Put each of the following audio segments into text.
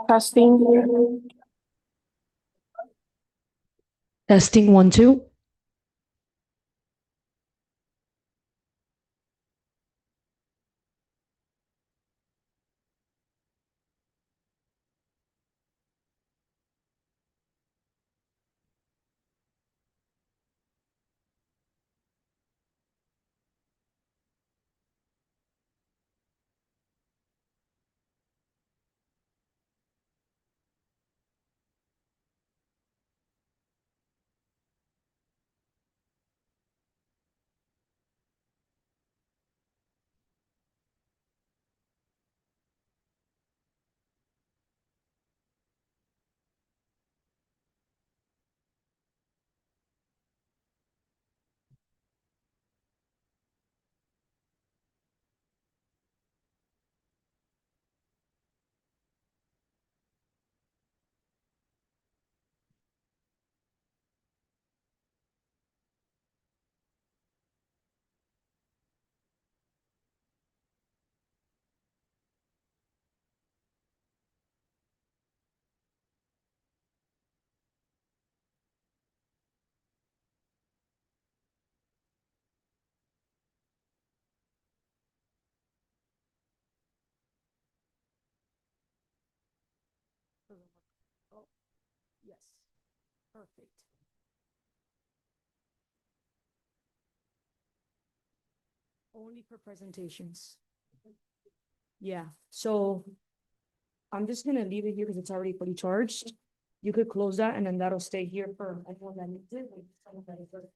Testing. Testing 1, 2. Oh, yes. Perfect. Only for presentations. Yeah, so I'm just gonna leave it here because it's already fully charged. You could close that and then that'll stay here for anyone that needs it. Like someone that is-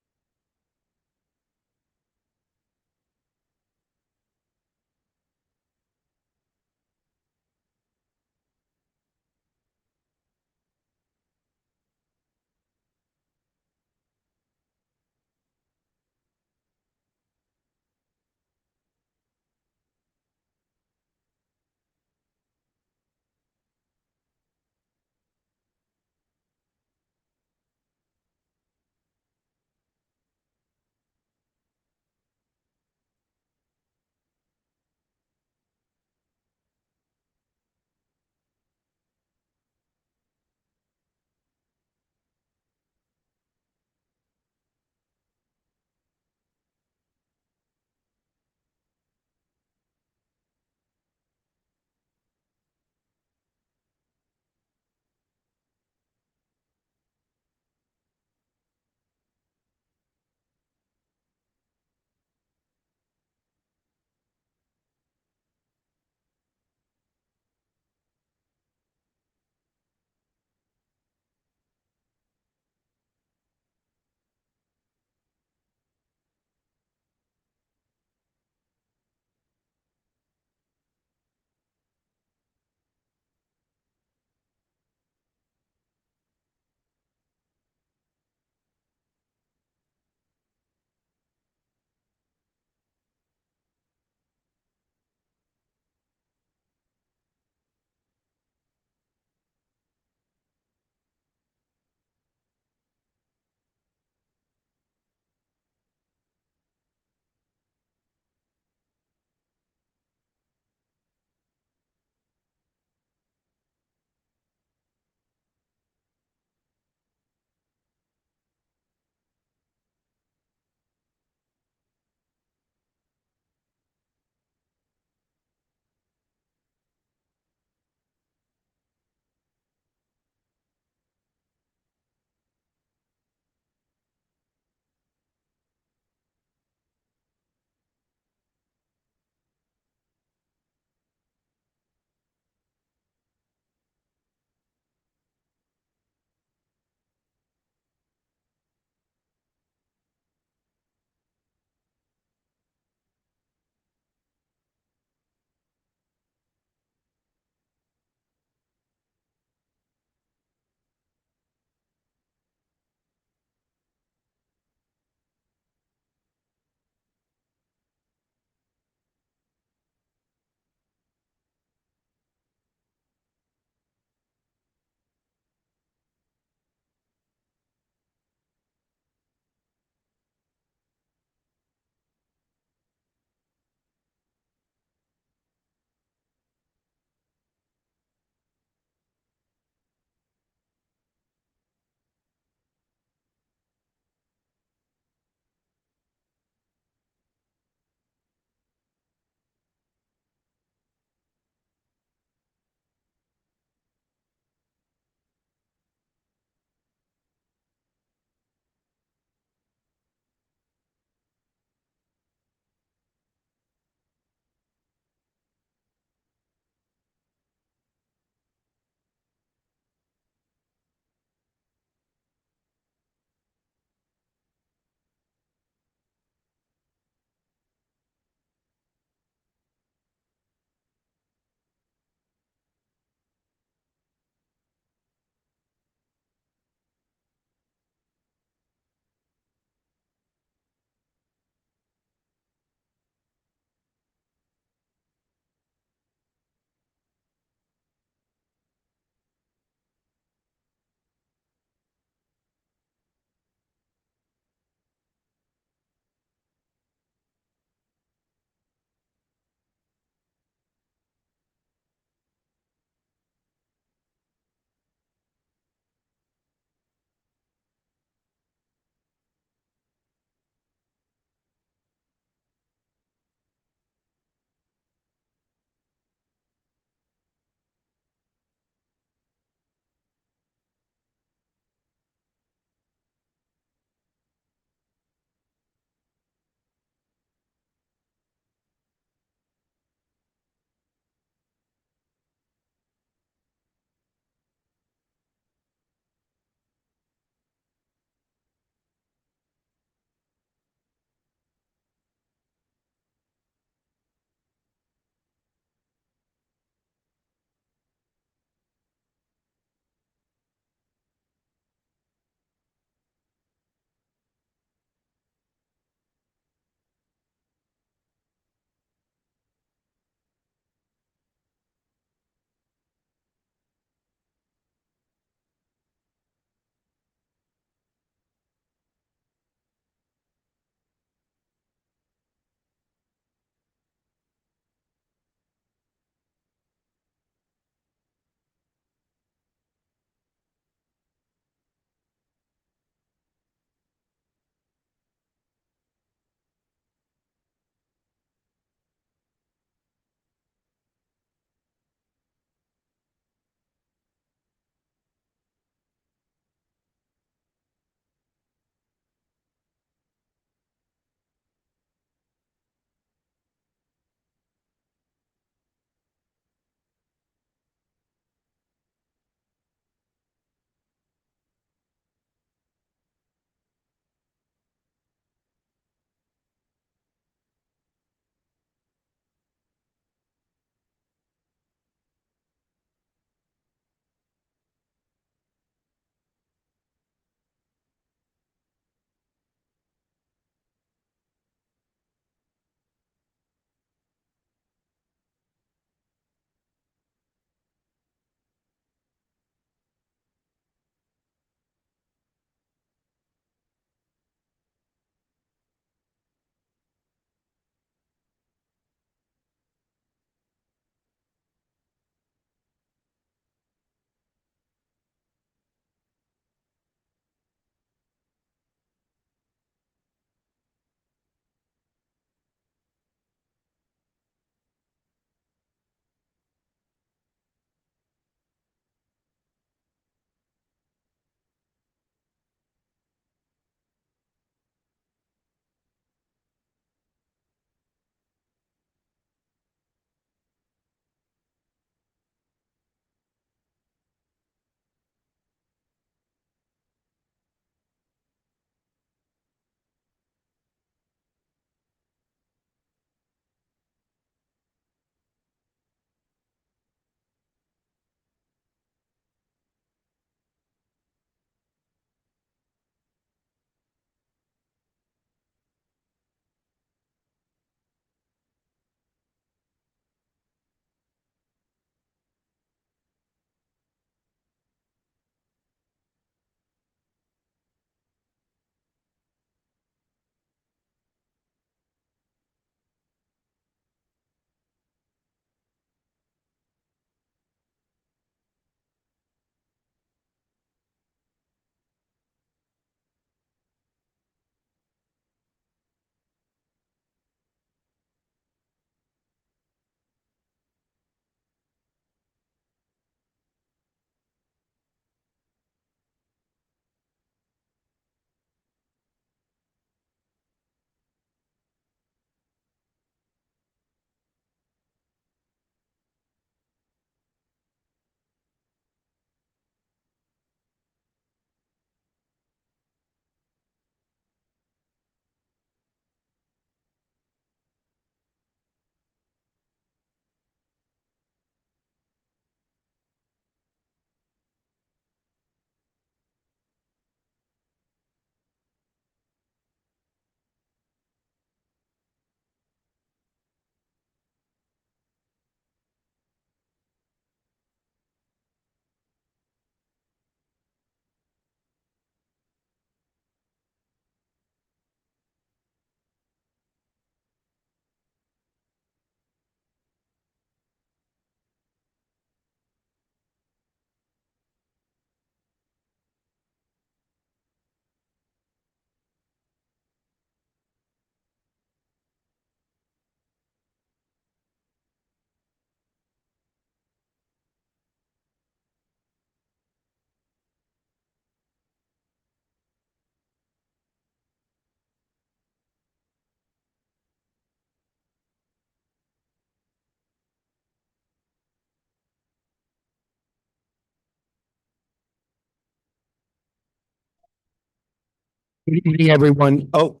Good evening, everyone. Oh,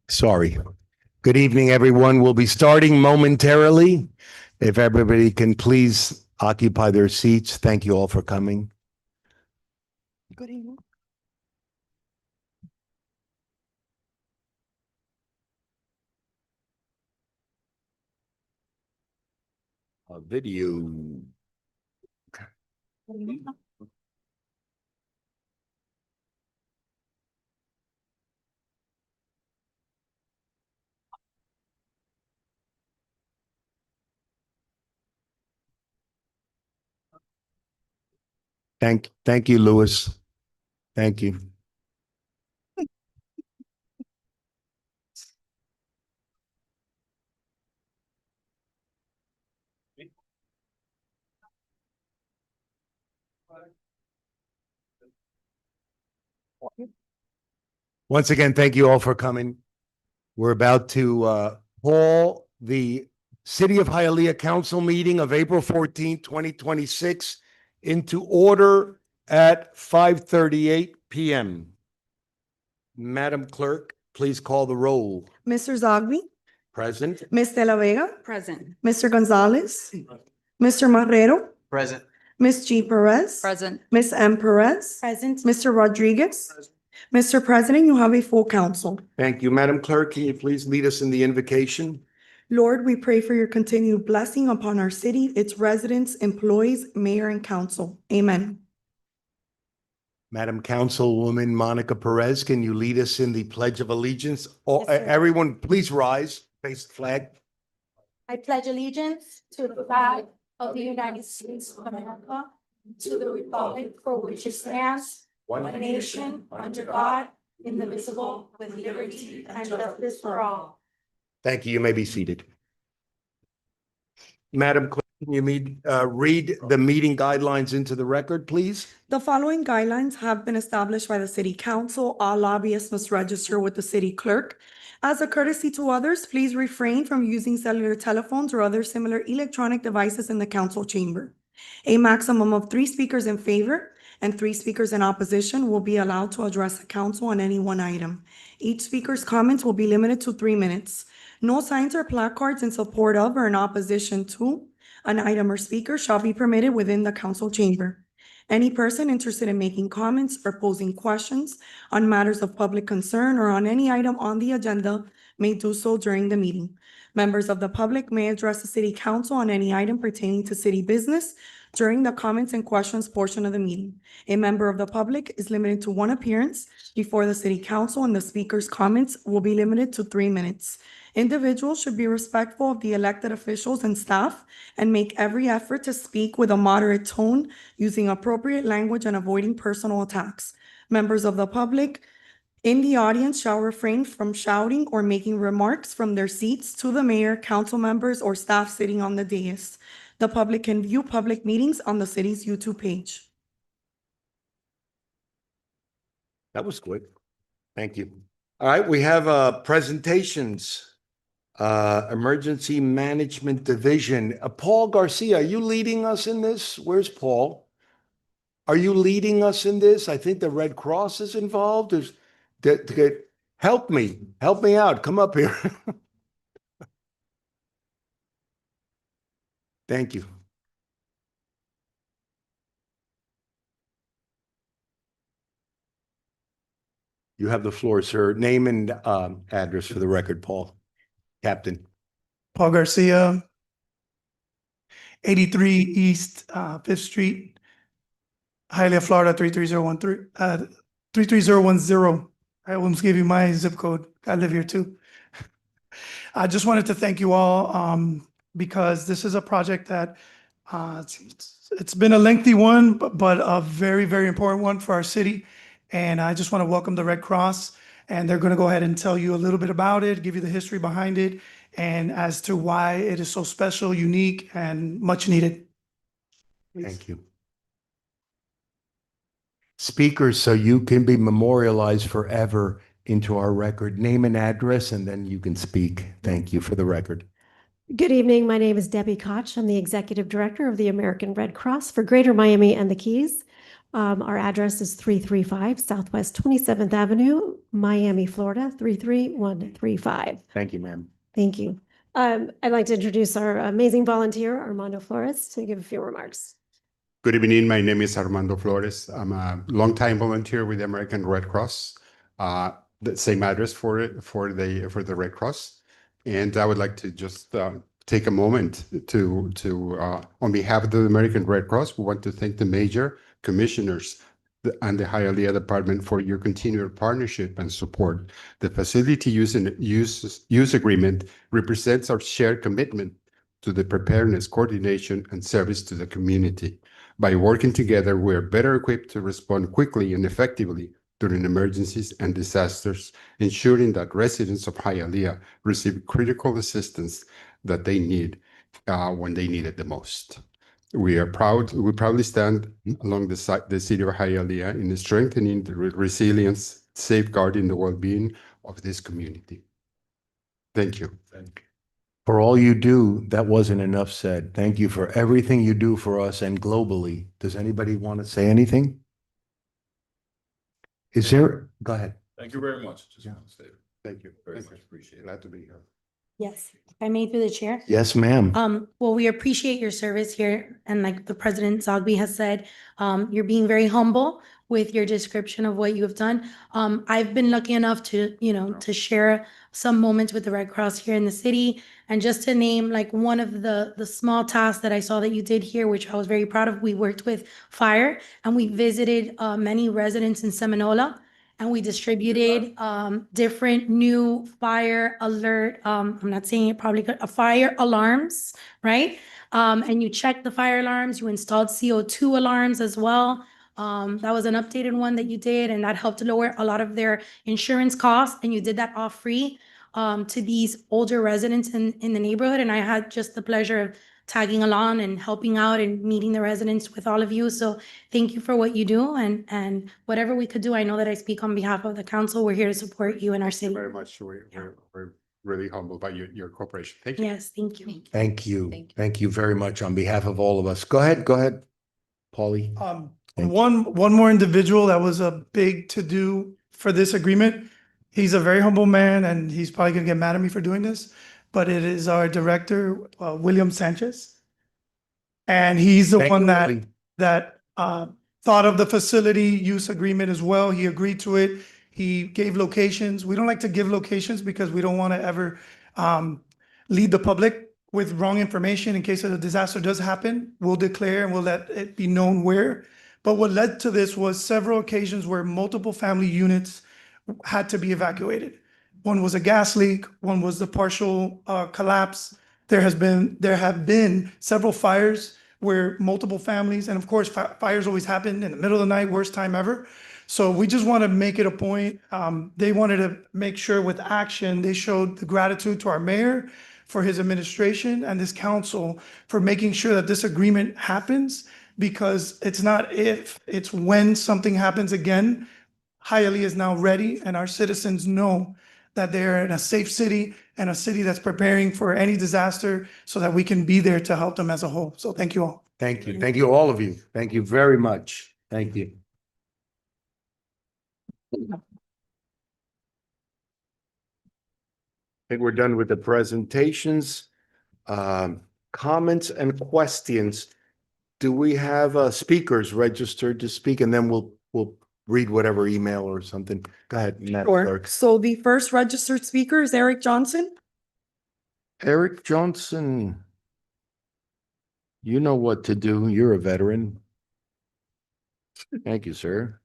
sorry. Good evening, everyone. We'll be starting momentarily. If everybody can please occupy their seats. Thank you all for coming. Good evening. A video. Thank you, Louis. Thank you. Once again, thank you all for coming. We're about to call the City of Hialeah Council meeting of April 14th, 2026 into order at 5:38 p.m. Madam Clerk, please call the roll. Mr. Zogby, Present. Ms. De La Vega, Present. Mr. Gonzalez, Mr. Marrero, Present. Ms. G. Perez, Present. Ms. M. Perez, Present. Mr. Rodriguez. Mr. President, you have a full council. Thank you. Madam Clerk, can you please lead us in the invocation? Lord, we pray for your continued blessing upon our city, its residents, employees, mayor, and council. Amen. Madam Councilwoman Monica Perez, can you lead us in the Pledge of Allegiance? Yes, sir. Everyone, please rise, face the flag. I pledge allegiance to the flag of the United States of America, to the republic for which it stands, one nation, under God, indivisible, with liberty and justice for all. Thank you. You may be seated. Madam Clerk, can you read the meeting guidelines into the record, please? The following guidelines have been established by the city council. All lobbyists must register with the city clerk. As a courtesy to others, please refrain from using cellular telephones or other similar electronic devices in the council chamber. A maximum of 3 speakers in favor and 3 speakers in opposition will be allowed to address the council on any one item. Each speaker's comments will be limited to 3 minutes. No signs or placards in support of or in opposition to an item or speaker shall be permitted within the council chamber. Any person interested in making comments or posing questions on matters of public concern or on any item on the agenda may do so during the meeting. Members of the public may address the city council on any item pertaining to city business during the comments and questions portion of the meeting. A member of the public is limited to 1 appearance before the city council, and the speaker's comments will be limited to 3 minutes. Individuals should be respectful of the elected officials and staff and make every effort to speak with a moderate tone, using appropriate language and avoiding personal attacks. Members of the public in the audience shall refrain from shouting or making remarks from their seats to the mayor, council members, or staff sitting on the dais. The public can view public meetings on the city's YouTube page. That was quick. Thank you. All right, we have presentations. Emergency Management Division. Paul Garcia, are you leading us in this? Where's Paul? Are you leading us in this? I think the Red Cross is involved. Help me out. Come up here. Thank you. You have the floor, sir. Name and address for the record, Paul. Captain. Paul Garcia, 83 East 5th Street, Hialeah, Florida, 33010. I almost gave you my zip code. I live here too. I just wanted to thank you all because this is a project that it's been a lengthy one, but a very, very important one for our city. And I just want to welcome the Red Cross, and they're going to go ahead and tell you a little bit about it, give you the history behind it, and as to why it is so special, unique, and much needed. Please. Thank you. Speakers, so you can be memorialized forever into our record. Name and address, and then you can speak. Thank you for the record. Good evening. My name is Debbie Koch. I'm the Executive Director of the American Red Cross for Greater Miami and the Keys. Our address is 335 Southwest 27th Avenue, Miami, Florida, 33135. Thank you, ma'am. Thank you. I'd like to introduce our amazing volunteer, Armando Flores, to give a few remarks. Good evening. My name is Armando Flores. I'm a longtime volunteer with the American Red Cross. The same address for the Red Cross, and I would like to just take a moment to on behalf of the American Red Cross, we want to thank the major commissioners and the Hialeah Department for your continued partnership and support. The facility use agreement represents our shared commitment to the preparedness, coordination, and service to the community. By working together, we are better equipped to respond quickly and effectively during emergencies and disasters, ensuring that residents of Hialeah receive critical assistance that they need when they need it the most. We proudly stand along the city of Hialeah in strengthening the resilience, safeguarding the well-being of this community. Thank you. For all you do, that wasn't enough said. Thank you for everything you do for us and globally. Does anybody want to say anything? Is there, go ahead. Thank you very much. Just Yeah. want to say it. Thank you. Very Thank much you. appreciate it. Glad to be here. Yes, if I may through the chair. Yes, ma'am. Well, we appreciate your service here. And like the President Zogby has said, you're being very humble with your description of what you have done. I've been lucky enough to, to share some moments with the Red Cross here in the city. And just to name like one of the small tasks that I saw that you did here, which I was very proud of, we worked with fire and we visited many residents in Seminola. And we distributed different new fire alert, I'm not saying it probably, fire alarms, right? And you checked the fire alarms, you installed CO2 alarms as well. That was an updated one that you did, and that helped lower a lot of their insurance costs, and you did that all free to these older residents in the neighborhood. And I had just the pleasure of tagging along and helping out and meeting the residents with all of you. So thank you for what you do, and whatever we could do. I know that I speak on behalf of the council. We're here to support you in our city. Very much. We're really humbled by your cooperation. Thank you. Yes, thank you. Thank you. Thank you very much on behalf of all of us. Go ahead, Paulie. Thank you. One more individual that was a big to-do for this agreement. He's a very humble man, and he's probably gonna get mad at me for doing this, but it is our director, William Sanchez. And he's the Thank one you, that Willie. thought of the facility use agreement as well. He agreed to it. He gave locations. We don't like to give locations because we don't want to ever lead the public with wrong information in case a disaster does happen. We'll declare and we'll let it be known where. But what led to this was several occasions where multiple family units had to be evacuated. One was a gas leak, one was the partial collapse. There have been several fires where multiple families, and of course, fires always happen in the middle of the night, worst time ever. So we just want to make it a point. They wanted to make sure with action, they showed the gratitude to our mayor for his administration and this council for making sure that this agreement happens, because it's not if, it's when something happens again. Hialeah is now ready, and our citizens know that they're in a safe city and a city that's preparing for any disaster so that we can be there to help them as a whole. So thank you all. Thank you. Thank you, all of you. Thank you very much. Thank you. I think we're done with the presentations. Comments and questions. Do we have speakers registered to speak? And then we'll read whatever email or something. Go ahead, Madam Sure. Clerk. So the first registered speaker is Eric Johnson. Eric Johnson. You know what to do. You're a veteran. Thank you, sir.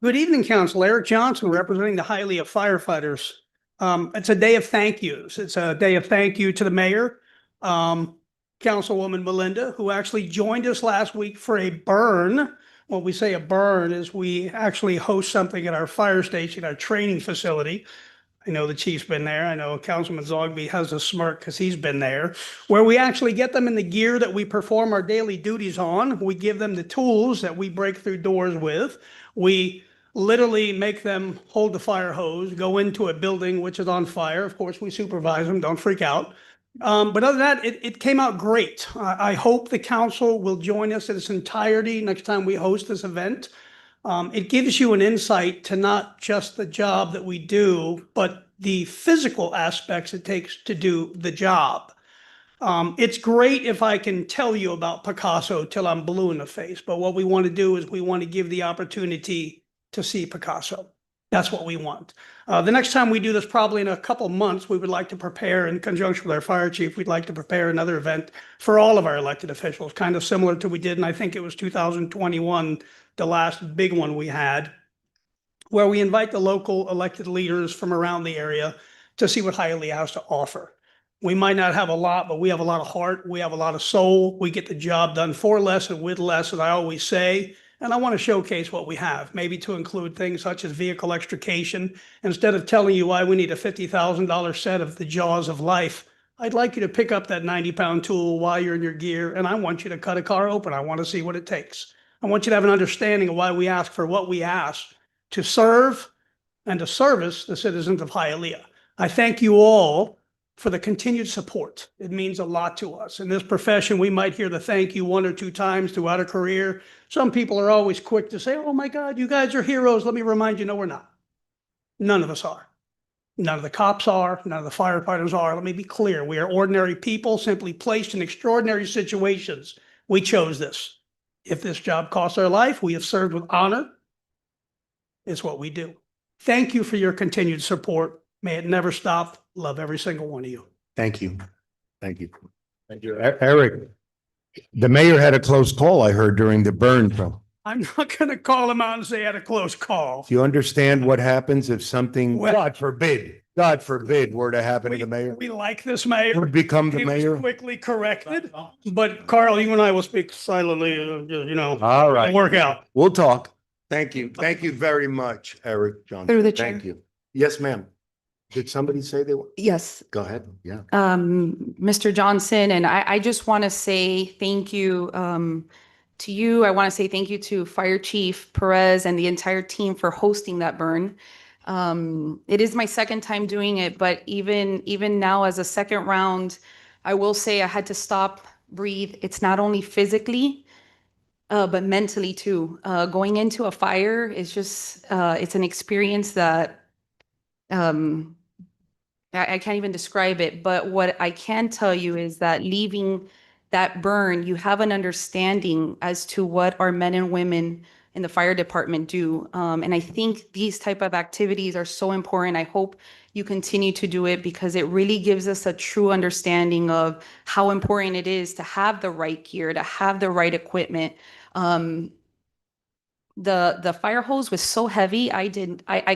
Good evening, Council. Eric Johnson, representing the Hialeah firefighters. It's a day of thank yous. It's a day of thank you to the mayor, Councilwoman Melinda, who actually joined us last week for a burn. When we say a burn is we actually host something at our fire station, our training facility. I know the chief's been there. I know Councilman Zogby has a smirk because he's been there, where we actually get them in the gear that we perform our daily duties on. We give them the tools that we break through doors with. We literally make them hold the fire hose, go into a building which is on fire. Of course, we supervise them, don't freak out. But other than that, it came out great. I hope the council will join us in its entirety next time we host this event. It gives you an insight to not just the job that we do, but the physical aspects it takes to do the job. It's great if I can tell you about Picasso till I'm blue in the face, but what we want to do is we want to give the opportunity to see Picasso. That's what we want. The next time we do this, probably in a couple months, we would like to prepare in conjunction with our fire chief, we'd like to prepare another event for all of our elected officials, kind of similar to we did, and I think it was 2021, the last big one we had, where we invite the local elected leaders from around the area to see what Hialeah has to offer. We might not have a lot, but we have a lot of heart. We have a lot of soul. We get the job done for less and with less, as I always say. And I want to showcase what we have, maybe to include things such as vehicle extrication. Instead of telling you why we need a $50,000 set of the jaws of life, I'd like you to pick up that 90-pound tool while you're in your gear, and I want you to cut a car open. I want to see what it takes. I want you to have an understanding of why we ask for what we ask to serve and to service the citizens of Hialeah. I thank you all for the continued support. It means a lot to us. In this profession, we might hear the thank you one or two times throughout a career. Some people are always quick to say, oh my God, you guys are heroes. Let me remind you, no, we're not. None of us are. None of the cops are, none of the firefighters are. Let me be clear. We are ordinary people simply placed in extraordinary situations. We chose this. If this job costs our life, we have served with honor. It's what we do. Thank you for your continued support. May it never stop. Love every single one of you. Thank you. Thank you. Thank you. Eric, the mayor had a close call, I heard, during the burn. Do I'm not going to call him out and say I had a close call. you understand what happens if something, Well- God forbid, were to happen to the mayor? We like this mayor. Would become the He was mayor? quickly corrected, but Carl, you and I will speak silently, you know, All right. it'll work out. We'll talk. Thank you. Thank you very much, Eric Johnson. Through the Thank chair. you. Yes, ma'am. Did somebody say they were? Yes. Go ahead. Yeah. Mr. Johnson, and I just want to say thank you to you. I want to say thank you to Fire Chief Perez and the entire team for hosting that burn. It is my second time doing it, but even now as a second round, I will say I had to stop, breathe. It's not only physically, but mentally too. Going into a fire is just, it's an experience that I can't even describe it, but what I can tell you is that leaving that burn, you have an understanding as to what our men and women in the fire department do. And I think these type of activities are so important. I hope you continue to do it because it really gives us a true understanding of how important it is to have the right gear, to have the right equipment. The fire hose was so heavy, I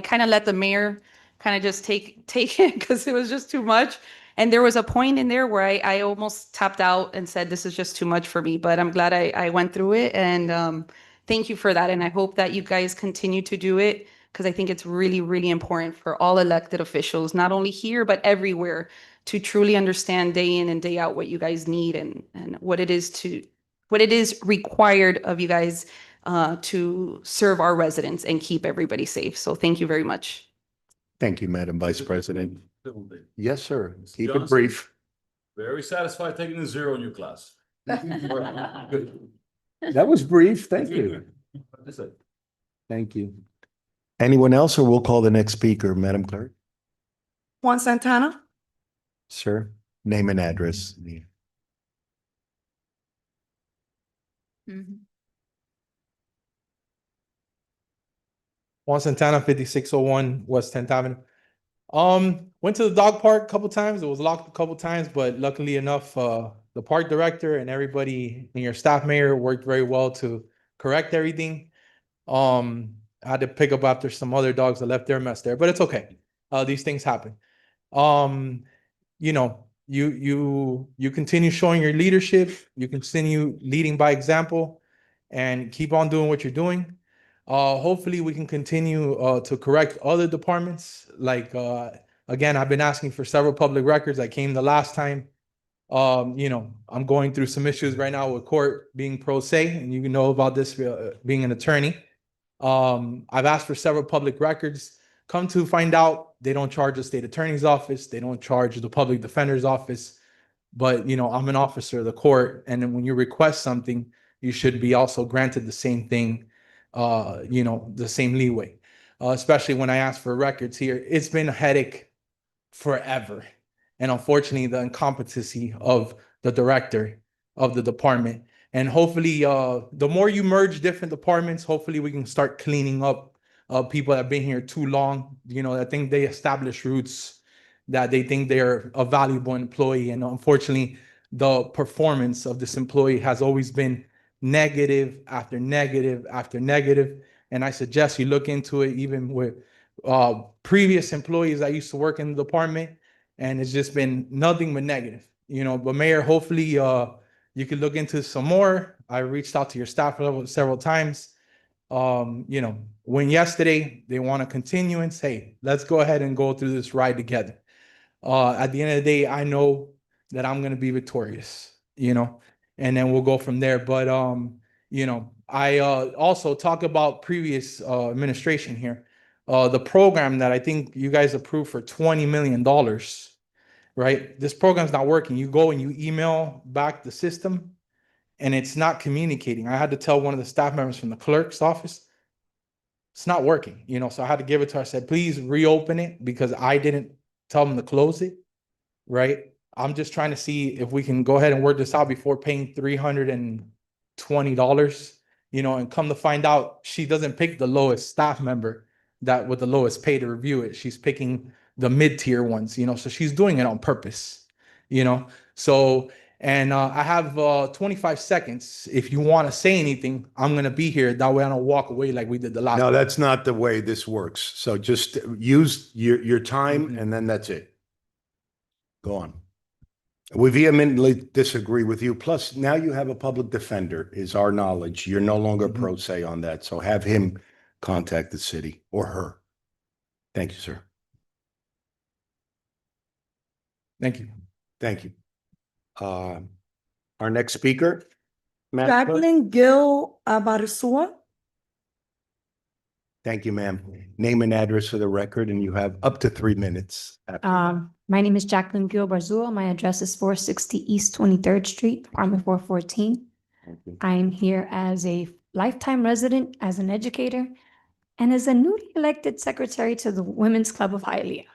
kind of let the mayor kind of just take it because it was just too much. And there was a point in there where I almost tapped out and said, this is just too much for me, but I'm glad I went through it. And thank you for that. And I hope that you guys continue to do it because I think it's really, really important for all elected officials, not only here, but everywhere, to truly understand day in and day out what you guys need and what it is required of you guys to serve our residents and keep everybody safe. So thank you very much. Thank you, Madam Vice President. Yes, sir. Keep it Johnson. brief. Very satisfied taking a 0 in your class. Good. That was brief. Thank you. That's it. Thank you. Anyone else, or we'll call the next speaker, Madam Clerk? Juan Santana, Sir, name and address. Juan Santana, 5601 West 10th Avenue. Went to the dog park a couple times. It was locked a couple times, but luckily enough, the park director and everybody in your staff, mayor, worked very well to correct everything. I had to pick up after some other dogs that left their mess there, but it's okay. These things happen. You know, you continue showing your leadership. You continue leading by example, and keep on doing what you're doing. Hopefully we can continue to correct other departments. Like, again, I've been asking for several public records. I came the last time. You know, I'm going through some issues right now with court being pro se, and you know about this being an attorney. I've asked for several public records. Come to find out, they don't charge the state attorney's office. They don't charge the public defender's office. but I'm an officer of the court, and then when you request something, you should be also granted the same thing, the same leeway. Especially when I ask for records here, it's been a headache forever. And unfortunately, the incompetency of the director of the department. And hopefully, the more you merge different departments, hopefully we can start cleaning up people that have been here too long. I think they establish roots, that they think they're a valuable employee. And unfortunately, the performance of this employee has always been negative after negative after negative. And I suggest you look into it, even with previous employees that used to work in the department, and it's just been nothing but negative. But Mayor, hopefully you could look into some more. I reached out to your staff level several times. When yesterday they want a continuance, hey, let's go ahead and go through this ride together. At the end of the day, I know that I'm going to be victorious, and then we'll go from there. But I also talk about previous administration here. The program that I think you guys approved for $20 million, right? This program's not working. You go and you email back the system and it's not communicating. I had to tell one of the staff members from the clerk's office, it's not working, so I had to give it to her. I said, please reopen it, because I didn't tell them to close it, right? I'm just trying to see if we can go ahead and work this out before paying $320, and come to find out, she doesn't pick the lowest staff member that with the lowest pay to review it. She's picking the mid-tier ones, so she's doing it on purpose, so, and I have 25 seconds. If you want to say anything, I'm going to be here. That way I don't walk away like we did the last No, time. that's not the way this works. So just use your time and then that's it. Go on. We vehemently disagree with you. Plus, now you have a public defender, is our knowledge. You're no longer pro se on that. So have him contact the city or her. Thank you, sir. Thank you. Thank you. Our next speaker, Madam Clerk. Jacqueline Gill Barzua. Thank you, ma'am. Name and address for the record, and you have up to 3 minutes. My name is Jacqueline Gil Barzua. My address is 460 East 23rd Street, apartment 414. I'm here as a lifetime resident, as an educator, and as a newly elected secretary to the Women's Club of Hialeah.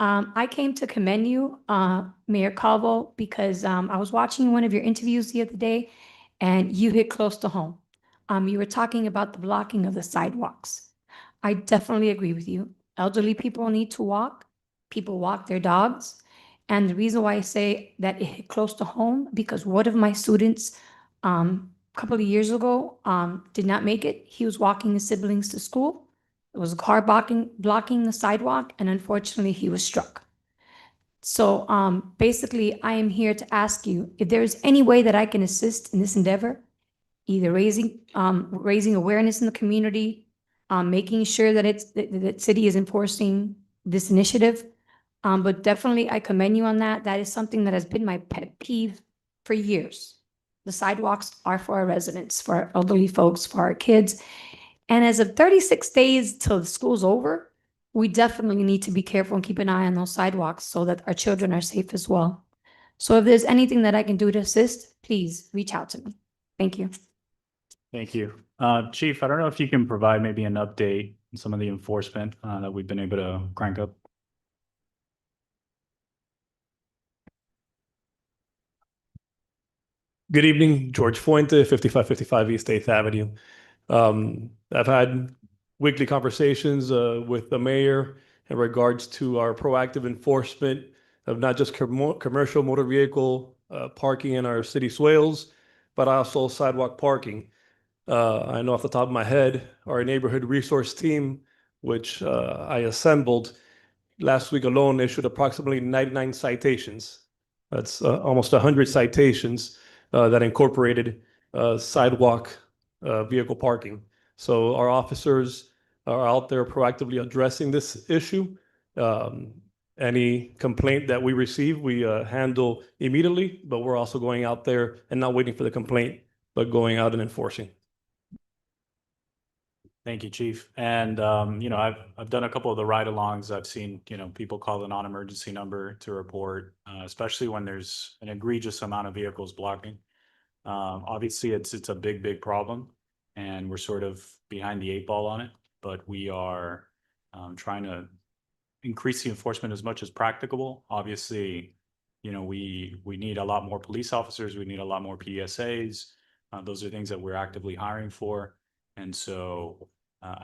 I came to commend you, Mayor Calvo, because I was watching one of your interviews the other day, and you hit close to home. You were talking about the blocking of the sidewalks. I definitely agree with you. Elderly people need to walk. People walk their dogs. And the reason why I say that it hit close to home, because one of my students, a couple of years ago, did not make it. He was walking his siblings to school. There was a car blocking the sidewalk, and unfortunately, he was struck. So basically, I am here to ask you if there is any way that I can assist in this endeavor, either raising awareness in the community, making sure that the city is enforcing this initiative. But definitely, I commend you on that. That is something that has been my pet peeve for years. The sidewalks are for our residents, for our elderly folks, for our kids. And as of 36 days till the school's over, we definitely need to be careful and keep an eye on those sidewalks so that our children are safe as well. So if there's anything that I can do to assist, please reach out to me. Thank you. Thank you. Chief, I don't know if you can provide maybe an update on some of the enforcement that we've been able to crank up. Good evening, George Fuente, 5555 East 8th Avenue. I've had weekly conversations with the mayor in regards to our proactive enforcement of not just commercial motor vehicle parking in our city swales, but also sidewalk parking. I know off the top of my head, our neighborhood resource team, which I assembled last week alone, issued approximately 99 citations. That's almost 100 citations that incorporated sidewalk vehicle parking. So our officers are out there proactively addressing this issue. Any complaint that we receive, we handle immediately, but we're also going out there and not waiting for the complaint, but going out and enforcing. Thank you, Chief. And, I've done a couple of the ride-alongs. I've seen, people call the non-emergency number to report, especially when there's an egregious amount of vehicles blocking. Obviously, it's a big, big problem, and we're sort of behind the eight ball on it, but we are trying to increase the enforcement as much as practicable. Obviously, we need a lot more police officers. We need a lot more PSAs. Those are things that we're actively hiring for. And so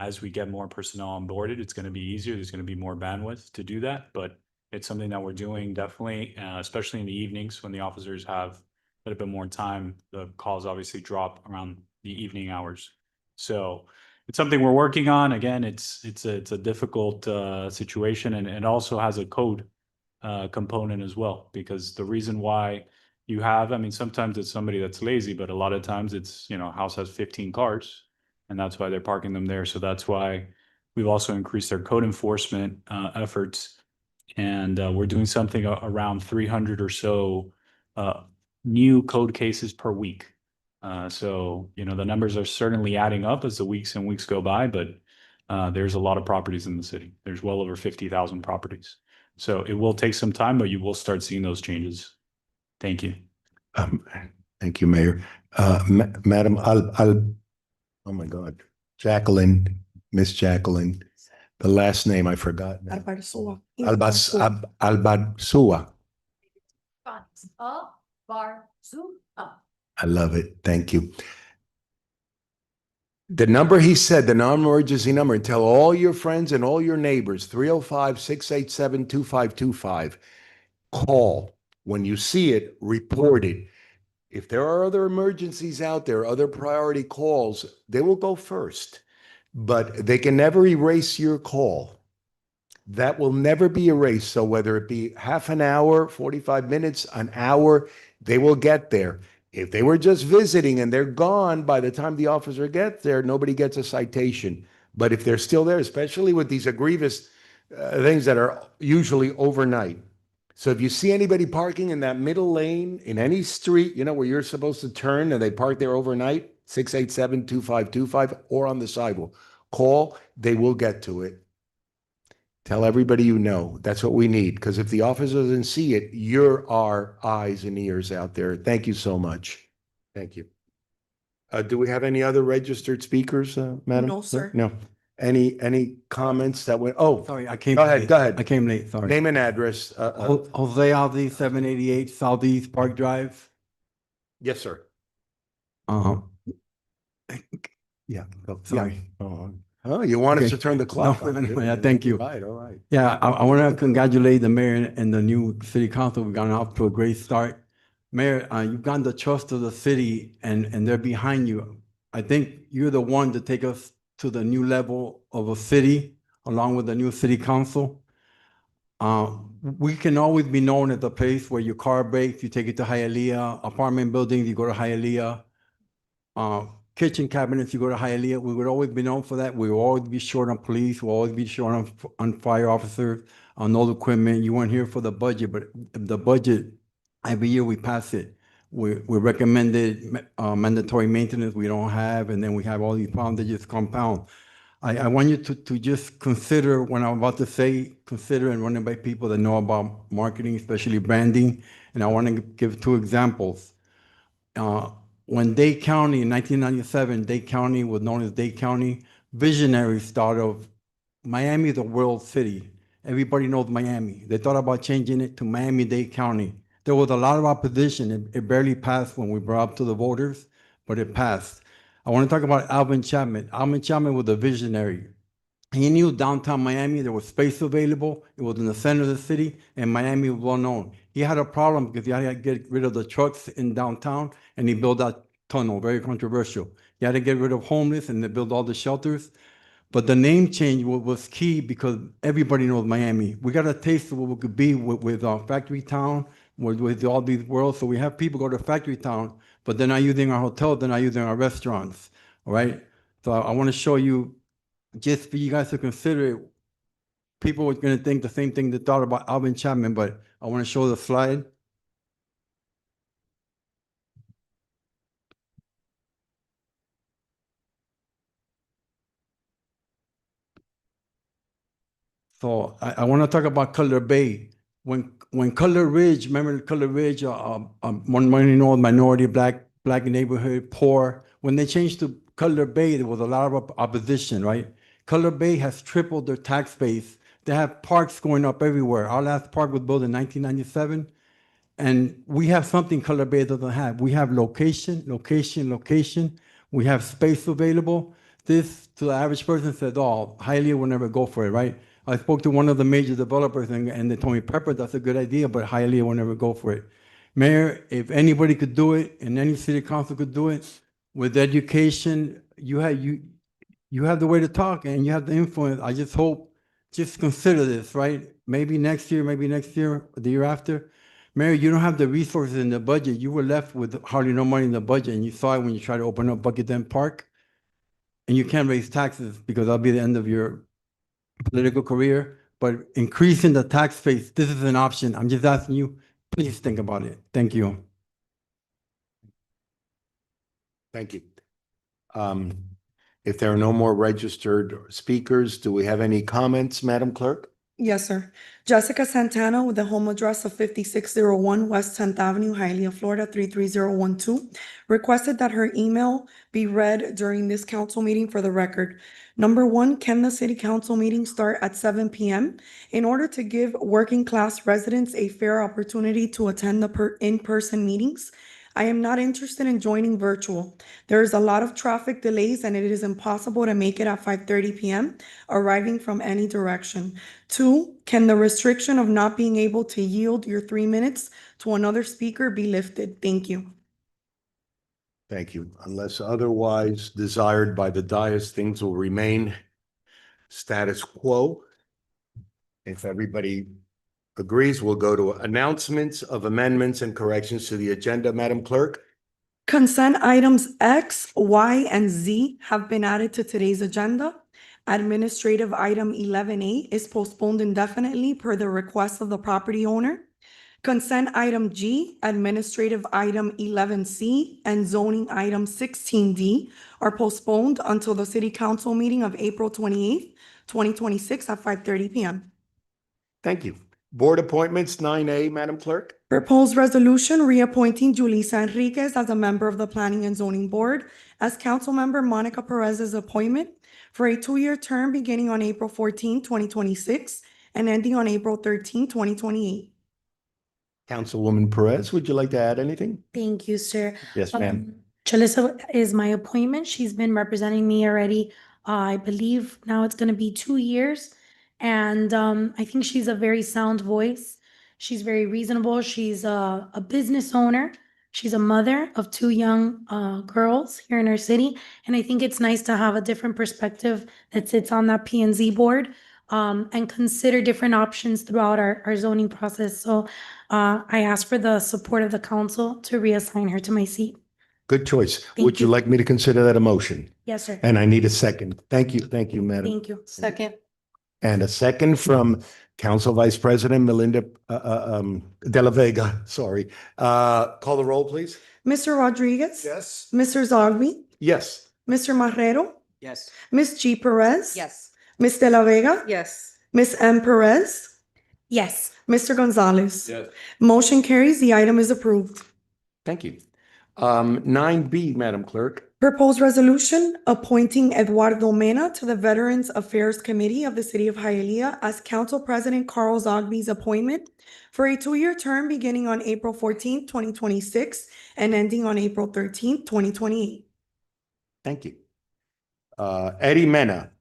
as we get more personnel onboarded, it's going to be easier. There's going to be more bandwidth to do that. But it's something that we're doing definitely, especially in the evenings when the officers have a little bit more time. The calls obviously drop around the evening hours. So it's something we're working on. Again, it's a difficult situation, and it also has a code component as well, because the reason why you have, sometimes it's somebody that's lazy, but a lot of times it's, house has 15 cars, and that's why they're parking them there. So that's why we've also increased our code enforcement efforts, and we're doing something around 300 or so new code cases per week. So, the numbers are certainly adding up as the weeks and weeks go by, but there's a lot of properties in the city. There's well over 50,000 properties. So it will take some time, but you will start seeing those changes. Thank you. Thank you, Mayor. Madam, oh my God, Jacqueline, Miss Jacqueline, the last name I forgot now. Albarsua. Albarsua. I love it. Thank you. The number he said, the non-emergency number, and tell all your friends and all your neighbors, 305-687-2525. Call. When you see it, report it. If there are other emergencies out there, other priority calls, they will go first. But they can never erase your call. That will never be erased. So whether it be half an hour, 45 minutes, an hour, they will get there. If they were just visiting and they're gone by the time the officer gets there, nobody gets a citation. But if they're still there, especially with these egregious things that are usually overnight. So if you see anybody parking in that middle lane in any street, where you're supposed to turn and they park there overnight, 687-2525, or on the sidewalk, call, they will get to it. Tell everybody you know. That's what we need. Because if the officer doesn't see it, you're our eyes and ears out there. Thank you so much. Thank you. Do we have any other registered speakers, Madam? No, sir. No. Any comments that went? Oh, Sorry, I came. go ahead. late. Go ahead. I came late, sorry. Name and address. Jose Aldi, 788 Southeast Park Drive. Yes, sir. Yeah. Go. Sorry. Yeah. Oh, you want us Okay. to turn the clock No, on? yeah, thank you. All right, all right. Yeah, I want to congratulate the mayor and the new city council. We've gotten off to a great start. Mayor, you've gotten the trust of the city and they're behind you. I think you're the one to take us to the new level of a city along with the new city council. We can always be known as the place where your car breaks, you take it to Hialeah, apartment buildings, you go to Hialeah. Kitchen cabinets, you go to Hialeah, we would always be known for that. We will always be short on police, we'll always be short on fire officers, on all equipment. You weren't here for the budget, but the budget, every year we pass it. We recommended mandatory maintenance we don't have, and then we have all these problems that just compound. I want you to just consider what I'm about to say, consider and run it by people that know about marketing, especially branding. And I want to give two examples. When Dade County in 1997, Dade County was known as Dade County, visionaries thought of Miami is a world city. Everybody knows Miami. They thought about changing it to Miami-Dade County. There was a lot of opposition. It barely passed when we brought up to the voters, but it passed. I want to talk about Alvin Chapman. Alvin Chapman was a visionary. He knew downtown Miami, there was space available. It was in the center of the city, and Miami was well known. He had a problem because he had to get rid of the trucks in downtown, and he built that tunnel, very controversial. He had to get rid of homeless, and they built all the shelters. But the name change was key because everybody knows Miami. We got a taste of what we could be with Factory Town, with all these worlds. So we have people go to Factory Town, but they're not using our hotels, they're not using our restaurants, all right? So I want to show you, just for you guys to consider it, people are going to think the same thing they thought about Alvin Chapman, but I want to show the slide. So I want to talk about Cutler Bay. When Cutler Ridge, remember Cutler Ridge, one minority black neighborhood, poor. When they changed to Cutler Bay, there was a lot of opposition, right? Cutler Bay has tripled their tax base. They have parks going up everywhere. Our last park was built in 1997. And we have something Cutler Bay doesn't have. We have location. We have space available. This, to the average person, says, oh, Hialeah will never go for it, right? I spoke to one of the major developers and they told me, Pepper, that's a good idea, but Hialeah will never go for it. Mayor, if anybody could do it and any city council could do it, with education, you have the way to talk and you have the influence. I just hope, just consider this, right? Maybe next year, the year after. Mayor, you don't have the resources in the budget. You were left with hardly no money in the budget, and you saw it when you tried to open up Bucket Dam Park. And you can't raise taxes because that'll be the end of your political career. But increasing the tax base, this is an option. I'm just asking you, please think about it. Thank you. Thank you. If there are no more registered speakers, do we have any comments, Madam Clerk? Yes, sir. Jessica Santana with the home address of 5601 West 10th Avenue, Hialeah, Florida, 33012, requested that her email be read during this council meeting for the record. Number one, can the city council meeting start at 7 p.m. in order to give working class residents a fair opportunity to attend the in-person meetings? I am not interested in joining virtual. There is a lot of traffic delays and it is impossible to make it at 5:30 p.m. arriving from any direction. Two, can the restriction of not being able to yield your 3 minutes to another speaker be lifted? Thank you. Thank you. Unless otherwise desired by the dais, things will remain status quo. If everybody agrees, we'll go to announcements of amendments and corrections to the agenda, Madam Clerk. Consent items X, Y, and Z have been added to today's agenda. Administrative item 11A is postponed indefinitely per the request of the property owner. Consent item G, administrative item 11C, and zoning item 16D are postponed until the city council meeting of April 28th, 2026 at 5:30 p.m. Thank you. Board appointments 9A, Madam Clerk. Proposed resolution reappointing Julissa Enriquez as a member of the Planning and Zoning Board as Councilmember Monica Perez's appointment for a 2-year term beginning on April 14, 2026 and ending on April 13, 2028. Councilwoman Perez, would you like to add anything? Thank you, sir. Yes, ma'am. Jalissa is my appointment. She's been representing me already. I believe now it's going to be 2 years. And I think she's a very sound voice. She's very reasonable. She's a business owner. She's a mother of 2 young girls here in our city. And I think it's nice to have a different perspective that sits on that P&Z board and consider different options throughout our zoning process. So I ask for the support of the council to reassign her to my seat. Good choice. Thank Would you you. like me to consider that a motion? Yes, sir. And I need a second. Thank you, madam. Thank you. Second. And a second from Council Vice President Melinda De La Vega, sorry. Call the roll, please. Mr. Rodriguez? Yes. Mr. Zogby? Yes. Mr. Marrero? Yes. Ms. G. Perez? Yes. Ms. De La Vega? Yes. Ms. M. Perez? Yes. Mr. Gonzalez? Yes. Motion carries. The item is approved. Thank you. 9B, Madam Clerk. Proposed resolution appointing Eduardo Mena to the Veterans Affairs Committee of the City of Hialeah as Council President Carl Zogby's appointment for a 2-year term beginning on April 14th, 2026 and ending on April 13th, 2028. Thank you. Eddie Mena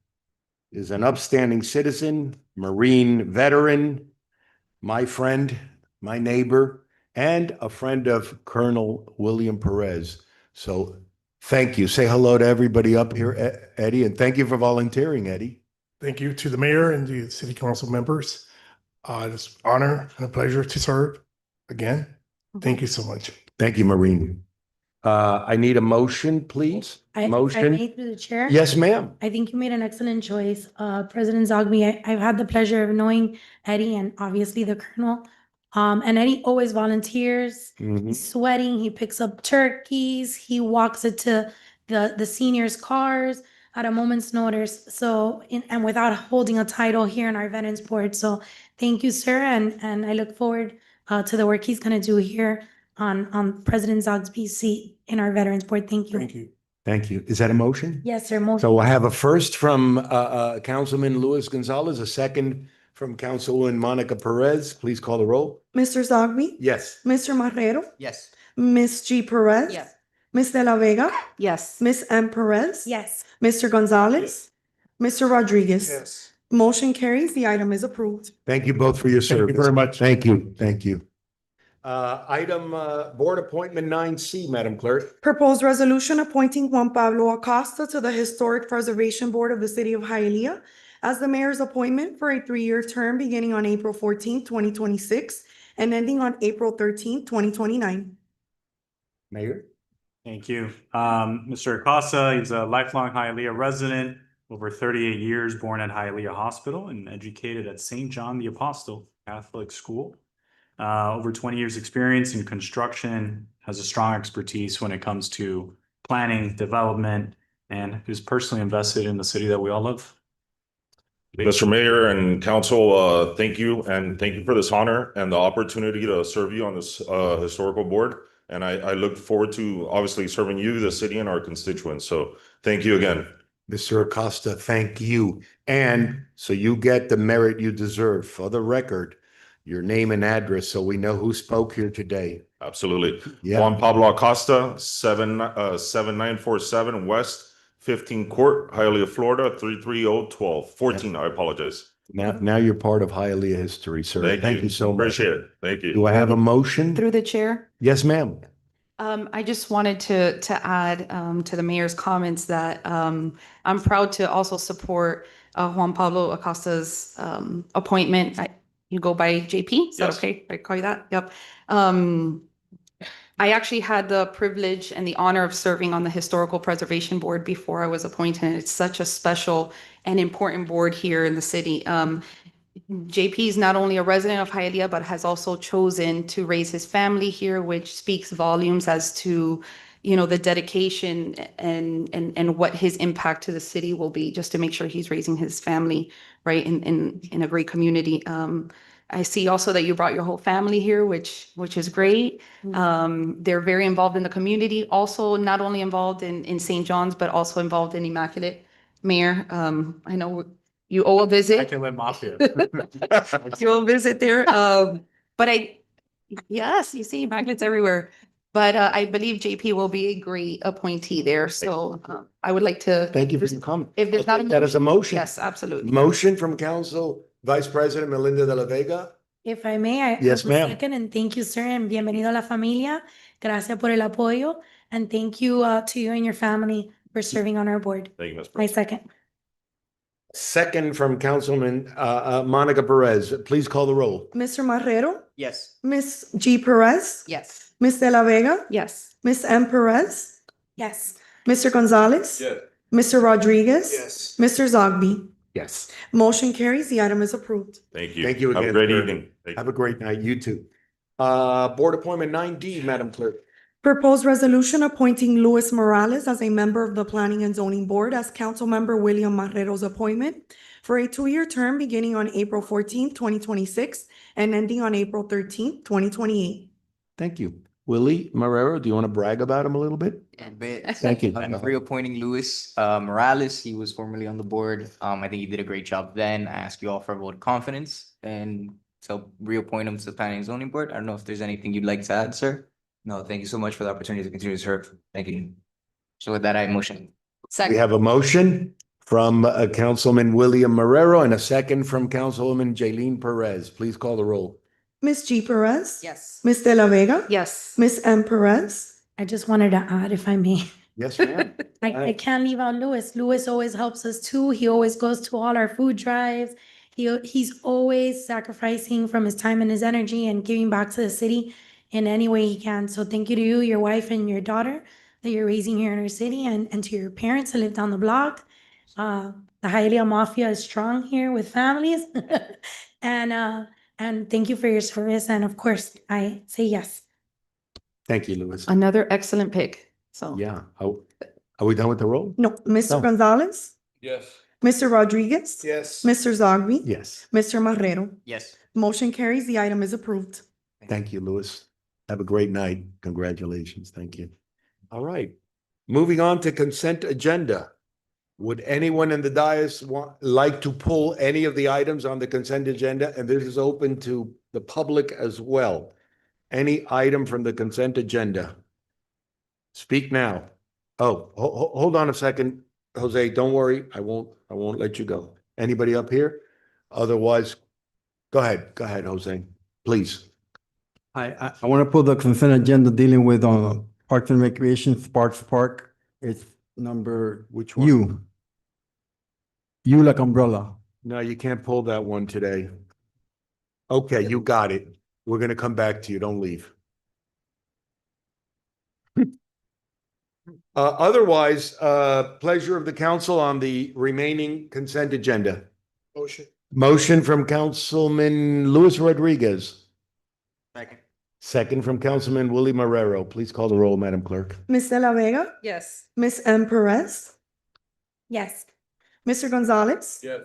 is an upstanding citizen, Marine veteran, my friend, my neighbor, and a friend of Colonel William Perez. So thank you. Say hello to everybody up here, Eddie, and thank you for volunteering, Eddie. Thank you to the mayor and the city council members. It's an honor and a pleasure to serve again. Thank you so much. Thank you, Marine. I need a motion, please. Motion. I made through the chair. Yes, ma'am. I think you made an excellent choice. President Zogby, I've had the pleasure of knowing Eddie and obviously the Colonel. And Eddie always volunteers. Mhm. He's sweating. He picks up turkeys. He walks it to the seniors' cars. at a moment's notice. So, and without holding a title here in our Veterans Board. So thank you, sir. And I look forward to the work he's going to do here on President Zogsby's seat in our Veterans Board. Thank you. Thank you. Thank you. Is that a motion? Yes, sir. Motion. So I have a first from Councilman Luis Gonzalez, a second from Councilwoman Monica Perez. Please call the roll. Mr. Zogby? Yes. Mr. Marrero? Yes. Ms. G. Perez? Yes. Ms. De La Vega? Yes. Ms. M. Perez? Yes. Mr. Gonzalez? Mr. Rodriguez? Yes. Motion carries. The item is approved. Thank you both for your Thank you service. very much. Thank you. Thank you. Item Board Appointment 9C, Madam Clerk. Proposed resolution appointing Juan Pablo Acosta to the Historic Preservation Board of the City of Hialeah as the mayor's appointment for a 3-year term beginning on April 14th, 2026 and ending on April 13th, 2029. Mayor? Thank you. Mr. Acosta, he's a lifelong Hialeah resident, over 38 years, born at Hialeah Hospital and educated at St. John the Apostle Catholic School. Over 20 years experience in construction, has a strong expertise when it comes to planning, development, and is personally invested in the city that we all love. Mr. Mayor and Council, thank you, and thank you for this honor and the opportunity to serve you on this historical board. And I look forward to obviously serving you, the city, and our constituents. So thank you again. Mr. Acosta, thank you. And so you get the merit you deserve. For the record, your name and address so we know who spoke here today. Absolutely. Yeah. Juan Pablo Acosta, 7947 West 15 Court, Hialeah, Florida, 33012. 14, I apologize. Now you're part of Hialeah history, sir. Thank you so much. Appreciate it. Thank you. Do I have a motion? Through the chair. Yes, ma'am. I just wanted to add to the mayor's comments that I'm proud to also support Juan Pablo Acosta's appointment. You go by JP? Is that Yes. okay? I call you that? Yep. I actually had the privilege and the honor of serving on the Historical Preservation Board before I was appointed. It's such a special and important board here in the city. JP is not only a resident of Hialeah, but has also chosen to raise his family here, which speaks volumes as to, you know, the dedication and what his impact to the city will be, just to make sure he's raising his family right in a great community. I see also that you brought your whole family here, which is great. They're very involved in the community, also not only involved in St. John's, but also involved in Immaculate. Mayor, I know you owe a visit. I can let Mafia. You'll visit there. Yes, you see magnets everywhere. But I believe JP will be a great appointee there. So I would like to. Thank you for your comment. If there's not a. That is a motion. Yes, absolutely. Motion from Council Vice President Melinda de la Vega. If I may, I Yes, will ma'am. second, and thank you, sir, and bienvenido a la familia. Gracias por el apoyo, and thank you to you and your family for serving on our board. Thank you, Ms. My President. second. Second from Councilman Monica Perez. Please call the roll. Mr. Marrero? Yes. Ms. G. Perez? Yes. Ms. De La Vega? Yes. Ms. M. Perez? Yes. Mr. Gonzalez? Yes. Mr. Rodriguez? Yes. Mr. Zogby? Yes. Motion carries. The item is approved. Thank you. Thank you Have again, a great sir. evening. Thank you. Have a great night. You too. Board Appointment 9D, Madam Clerk. Proposed resolution appointing Luis Morales as a member of the Planning and Zoning Board as Councilmember William Marrero's appointment for a 2-year term beginning on April 14th, 2026 and ending on April 13th, 2028. Thank you. Willie Marrero, do you want to brag about him a little bit? Thank you. I'm reappointing Luis Morales. He was formerly on the board. I think he did a great job then. I ask you all for a vote of confidence and so reappoint him to the Planning and Zoning Board. I don't know if there's anything you'd like to add, sir. No, thank you so much for the opportunity to continue to serve. Thank you. So with that, I motion. We have a motion from Councilman William Marrero and a second from Councilwoman Jaylene Perez. Please call the roll. Ms. G. Perez? Yes. Ms. De La Vega? Yes. Ms. M. Perez? I just wanted to add, if I may. Yes, ma'am. I can't leave out Louis. Louis always helps us too. He always goes to all our food drives. He's always sacrificing from his time and his energy and giving back to the city in any way he can. So thank you to you, your wife and your daughter that you're raising here in our city, and to your parents that live down the block. The Hialeah Mafia is strong here with families. And thank you for your service. And of course, I say yes. Thank you, Louis. Another excellent pick. So. Yeah. Are we done with the roll? No, Mr. No. Gonzalez, Yes. Mr. Rodriguez. Yes. Mr. Zogby. Yes. Mr. Marrero. Yes. Motion carries. The item is approved. Thank you, Louis. Have a great night. Congratulations. Thank you. All right. Moving on to consent agenda. Would anyone in the dais like to pull any of the items on the consent agenda? And this is open to the public as well. Any item from the consent agenda? Speak now. Oh, hold on a second, Jose, don't worry. I won't let you go. Anybody up here? Otherwise, go ahead, Jose, please. I want to pull the consent agenda dealing with Parks and Recreation, Sparks Park. It's number Which one? U. U like umbrella. No, you can't pull that one today. Okay, you got it. We're gonna come back to you. Don't leave. Otherwise, pleasure of the council on the remaining consent agenda. Motion. Motion from Councilman Luis Rodriguez. Second. Second from Councilman Willie Marrero. Please call the roll, Madam Clerk. Ms. De La Vega. Yes. Ms. M. Perez. Yes. Mr. Gonzalez. Yes.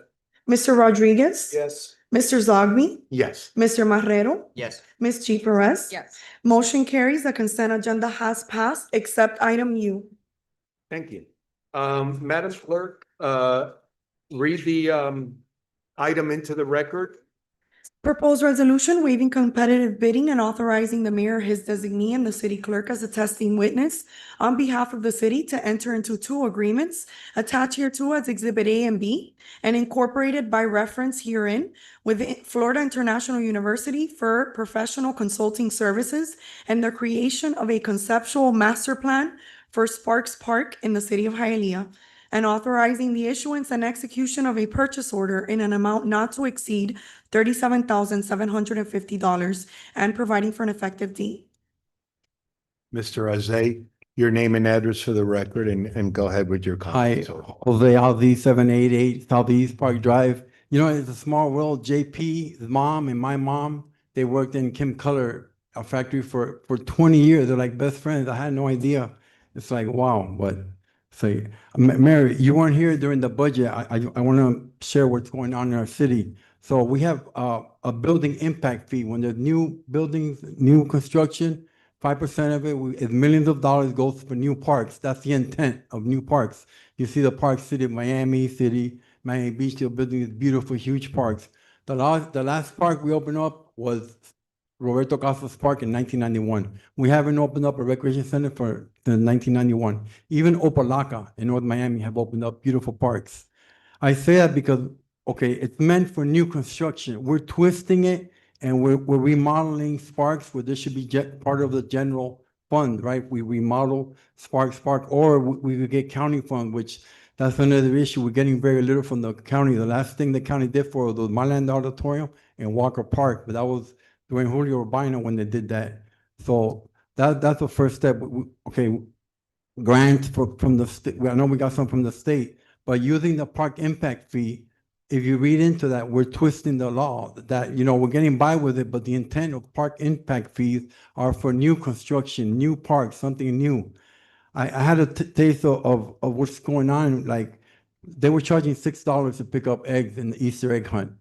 Mr. Rodriguez. Yes. Mr. Zogby. Yes. Mr. Marrero. Yes. Ms. G. Perez. Yes. Motion carries. The consent agenda has passed except item U. Thank you. Madam Clerk, read the item into the record. Proposed resolution waiving competitive bidding and authorizing the mayor, his designee, and the city clerk as a testing witness on behalf of the city to enter into two agreements attached hereto as Exhibit A and B and incorporated by reference herein with the Florida International University for professional consulting services and the creation of a conceptual master plan for Sparks Park in the city of Hialeah, and authorizing the issuance and execution of a purchase order in an amount not to exceed $37,750 and providing for an effective date. Mr. Azay, your name and address for the record and go ahead with your Hi, comments. Jose Alzi, 788 Southeast Park Drive. You know, it's a small world. JP, his mom and my mom, they worked in Kim Color, a factory for 20 years. They're like best friends. I had no idea. It's like, wow. But say, Mary, you weren't here during the budget. I want to share what's going on in our city. So we have a building impact fee. When there's new buildings, new construction, 5% of it is millions of dollars goes for new parks. That's the intent of new parks. You see the park city, Miami City, Miami Beach, they're building these beautiful, huge parks. The last park we opened up was Roberto Casas Park in 1991. We haven't opened up a recreation center since 1991. Even Opalaca in North Miami have opened up beautiful parks. I say that because, okay, it's meant for new construction. We're twisting it and we're remodeling Sparks where this should be part of the general fund, right? We remodel Sparks Park, or we could get county fund, which that's another issue. We're getting very little from the county. The last thing the county did for was Marland Auditorium and Walker Park, but that was during Julio Urbina when they did that. So that's the first step. Okay, grants from the state. I know we got some from the state, but using the park impact fee, if you read into that, we're twisting the law that, you know, we're getting by with it, but the intent of park impact fees are for new construction, new parks, something new. I had a taste of what's going on. Like they were charging $6 to pick up eggs in the Easter egg hunt.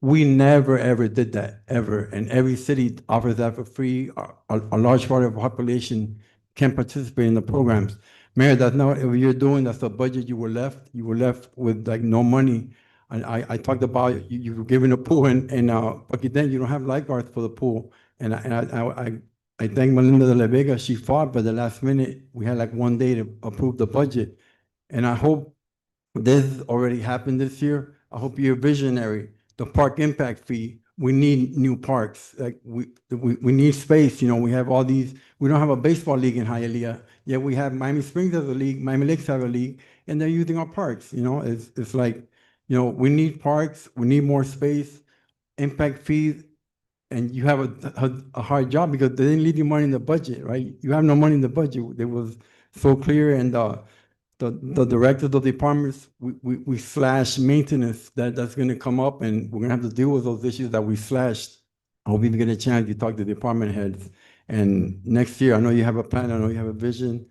We never, ever did that, ever. And every city offers that for free. A large part of the population can participate in the programs. Mayor, that's not what you're doing. That's the budget you were left. You were left with like no money. And I talked about you were given a pool and but then you don't have lifeguards for the pool. And I thank Melinda de la Vega. She fought, but the last minute we had like one day to approve the budget. And I hope this already happened this year. I hope you're visionary. The park impact fee, we need new parks. Like we need space. You know, we have all these, we don't have a baseball league in Hialeah, yet we have Miami Springs as a league, Miami Lakes have a league, and they're using our parks. You know, it's like, you know, we need parks, we need more space, impact fees, and you have a hard job because they didn't leave you money in the budget, right? You have no money in the budget. It was so clear, and the directors of the departments, we slash maintenance that's going to come up, and we're going to have to deal with those issues that we slashed. I hope you get a chance to talk to the department heads. And next year, I know you have a plan, I know you have a vision.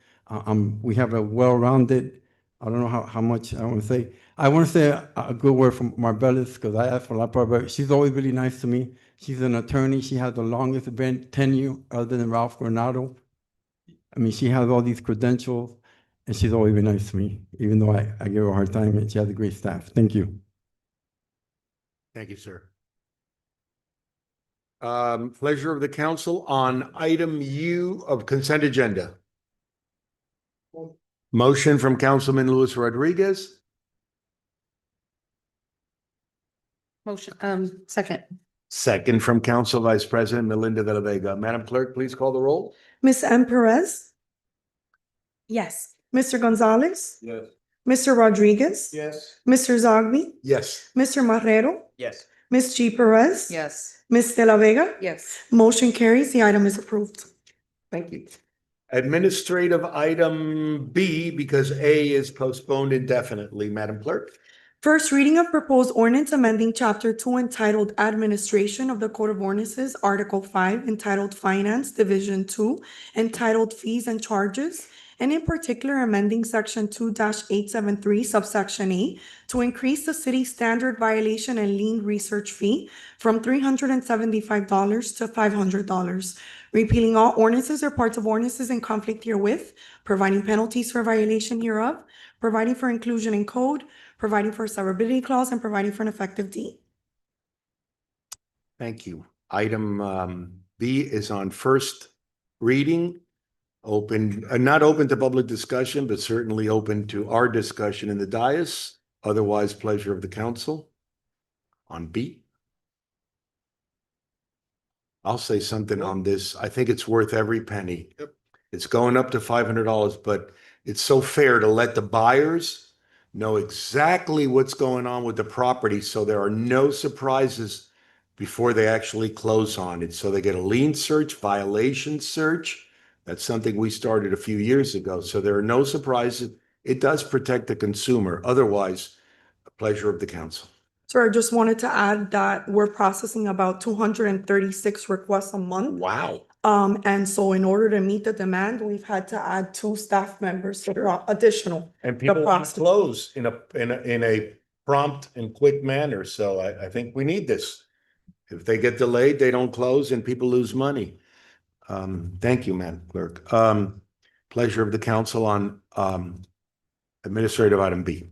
we have a well-rounded, I don't know how much I want to say. I want to say a good word from Marbelis, because I asked for a lot of her. She's always really nice to me. She's an attorney. She has the longest tenure other than Ralph Granado. I mean, she has all these credentials, and she's always been nice to me, even though I give her a hard time, and she has a great staff. Thank you. Thank you, sir. Pleasure of the council on item U of consent agenda. Motion from Councilman Luis Rodriguez, Motion, second. second from Council Vice President Melinda de la Vega. Madam Clerk, please call the roll. Ms. M. Perez, Yes. Mr. Gonzalez, Yes. Mr. Rodriguez, Yes. Mr. Zogby, Yes. Mr. Marrero, Yes. Ms. G. Perez. Yes. Ms. De La Vega. Yes. Motion carries. The item is approved. Thank you. Administrative item B, because A is postponed indefinitely. Madam Clerk. First reading of proposed ordinance amending Chapter 2 entitled Administration of the Code of Ordinances, Article 5 entitled Finance, Division 2, entitled Fees and Charges, and in particular amending Section 2-873 subsection A to increase the city standard violation and lien research fee from $375 to $500, repealing all ordinances or parts of ordinances in conflict herewith, providing penalties for violation hereof, providing for inclusion in code, providing for a severability clause, and providing for an effective date. Thank you. Item B is on first reading. Open, not open to public discussion, but certainly open to our discussion in the dais. Otherwise, pleasure of the council. On B. I'll say something on this. I think it's worth every penny. Yep. It's going up to $500, but it's so fair to let the buyers know exactly what's going on with the property, so there are no surprises before they actually close on it. So they get a lien search, violation search. That's something we started a few years ago. So there are no surprises. It does protect the consumer. Otherwise, a pleasure of the council. So I just wanted to add that we're processing about 236 requests a month. Wow. And so in order to meet the demand, we've had to add 2 staff members that are additional. And people want to close in a prompt and quick manner. So I think we need this. If they get delayed, they don't close and people lose money. Thank you, Madam Clerk. Pleasure of the council on administrative item B.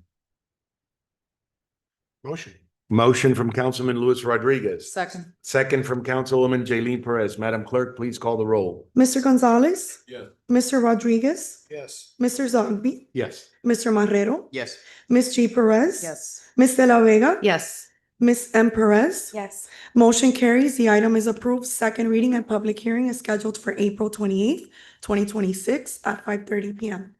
Motion. Motion from Councilman Luis Rodriguez. Second. Second from Councilwoman Jaylene Perez. Madam Clerk, please call the roll. Mr. Gonzalez, Yes. Mr. Rodriguez, Yes. Mr. Zogby, Yes. Mr. Marrero, Yes. Ms. G. Perez. Yes. Ms. De La Vega. Yes. Ms. M. Perez. Yes. Motion carries. The item is approved. Second reading and public hearing is scheduled for April 28th, 2026 at 5:30 p.m.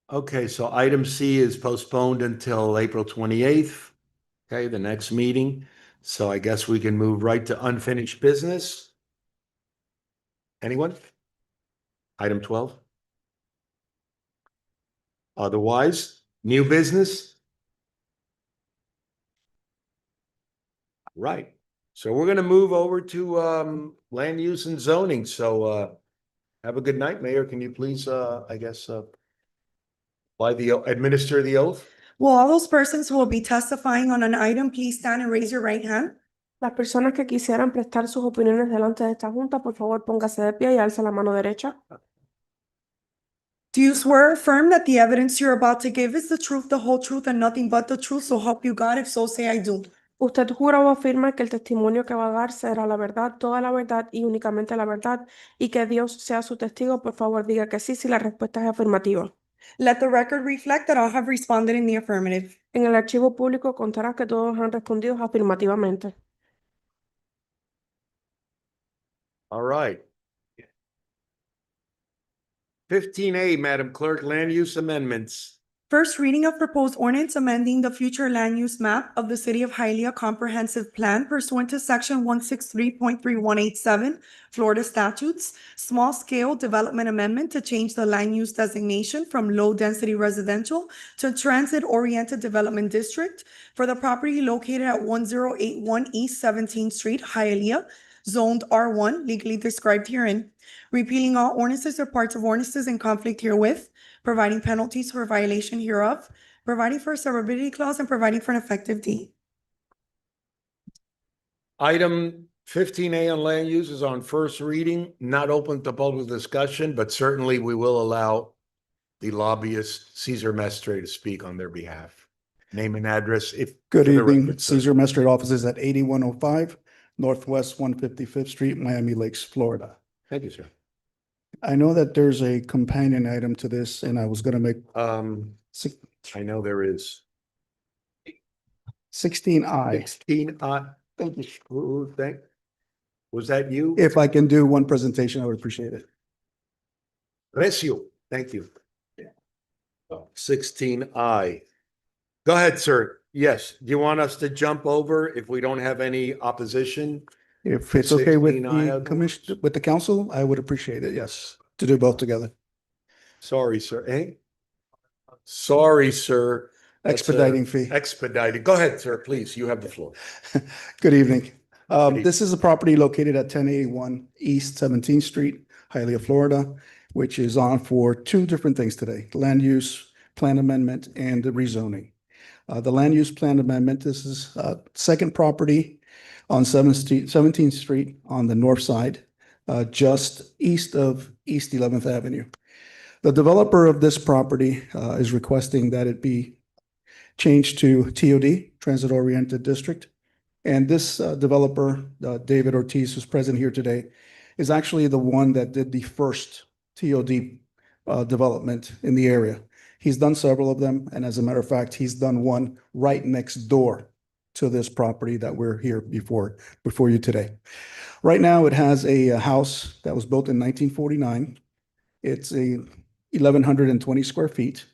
Okay, so item C is postponed until April 28th. Okay, the next meeting. So I guess we can move right to unfinished business. Anyone? Item 12? Otherwise, new business? Right. So we're going to move over to land use and zoning. So have a good night, Mayor. Can you please, administer the oath? Will all those persons who will be testifying on an item, please stand and raise your right hand? Las personas que quisieran prestar sus opiniones delante de esta junta, por favor, póngase de pie y alza la mano derecha. Do you swear or affirm that the evidence you're about to give is the truth, the whole truth, and nothing but the truth? So help you God. If so, say I do. ¿Usted jura o afirma que el testimonio que va a dar será la verdad, toda la verdad y únicamente la verdad, y que Dios sea su testigo? Por favor, diga que sí si la respuesta es afirmativa. Let the record reflect that all have responded in the affirmative. En el archivo público contará que todos han respondido afirmativamente. All right. 15A, Madam Clerk, land use amendments. First reading of proposed ordinance amending the future land use map of the City of Hialeah Comprehensive Plan pursuant to Section 163.3187 Florida statutes, small scale development amendment to change the land use designation from low density residential to transit oriented development district for the property located at 1081 East 17th Street, Hialeah, zoned R1, legally described herein, repealing all ordinances or parts of ordinances in conflict herewith, providing penalties for violation hereof, providing for a severability clause, and providing for an effective date. Item 15A on land use is on first reading, not open to public discussion, but certainly we will allow the lobbyist Cesar Mestre to speak on their behalf. Name and address if. Good for the evening, record, sir. Cesar Mestre offices at 8105 Northwest 155th Street, Miami Lakes, Florida. Thank you, sir. I know that there's a companion item to this, and I was gonna make I know there is 16I. 16. Thank you. Was that you? If I can do one presentation, I would appreciate it. Recio, thank you. 16I. Go ahead, sir. Yes, do you want us to jump over if we don't have any opposition? If it's okay with 16I the commission, with the council, I would appreciate it, yes, to do both together. Sorry, sir. Sorry, sir. That's a Expediting fee. Expediting. Go ahead, sir, please. You have the floor. Good evening. evening. This is a property located at 1081 East 17th Street, Hialeah, Florida, which is on for two different things today: land use plan amendment and the rezoning. The land use plan amendment, this is second property on 17th Street on the north side, just east of East 11th Avenue. The developer of this property is requesting that it be changed to TOD, Transit Oriented District. And this developer, David Ortiz, who's present here today, is actually the one that did the first TOD development in the area. He's done several of them, and as a matter of fact, he's done one right next door to this property that we're here before you today. Right now, it has a house that was built in 1949. It's a 1,120 square feet.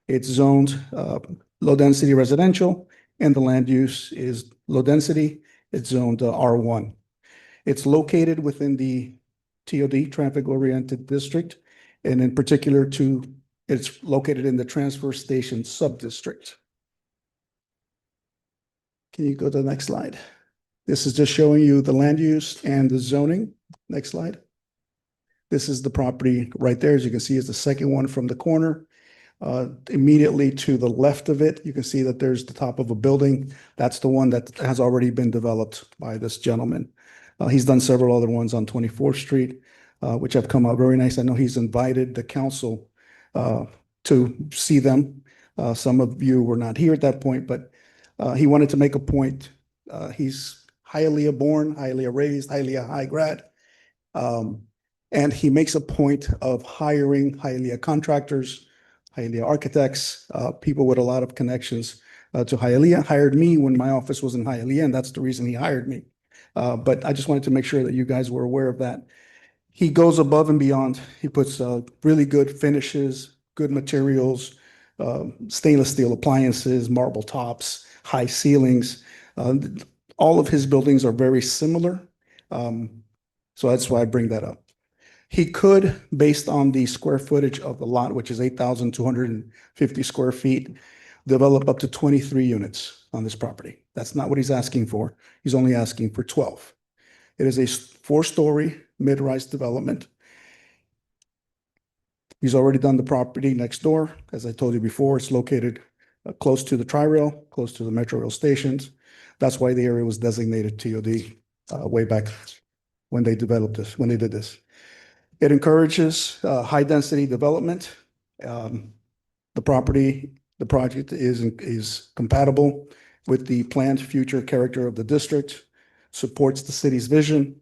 It's zoned low density residential, and the land use is low density. It's zoned R1. It's located within the TOD, Traffic Oriented District, and in particular it's located in the transfer station sub-district. Can you go to the next slide? This is just showing you the land use and the zoning. Next slide. This is the property right there. As you can see, is the second one from the corner. Immediately to the left of it, you can see that there's the top of a building. That's the one that has already been developed by this gentleman. He's done several other ones on 24th Street, which have come out very nice. I know he's invited the council to see them. Some of you were not here at that point, but he wanted to make a point. He's Hialeah born, Hialeah raised, Hialeah high grad. And he makes a point of hiring Hialeah contractors, Hialeah architects, people with a lot of connections to Hialeah. Hired me when my office was in Hialeah, and that's the reason he hired me. But I just wanted to make sure that you guys were aware of that. He goes above and beyond. He puts really good finishes, good materials, stainless steel appliances, marble tops, high ceilings. All of his buildings are very similar. So that's why I bring that up. He could, based on the square footage of the lot, which is 8,250 square feet, develop up to 23 units on this property. That's not what he's asking for. He's only asking for 12. It is a 4-story mid-rise development. He's already done the property next door. As I told you before, it's located close to the Tri-Rail, close to the Metro Rail stations. That's why the area was designated TOD way back when they developed this, when they did this. It encourages high-density development. The project is compatible with the planned future character of the district, supports the city's vision.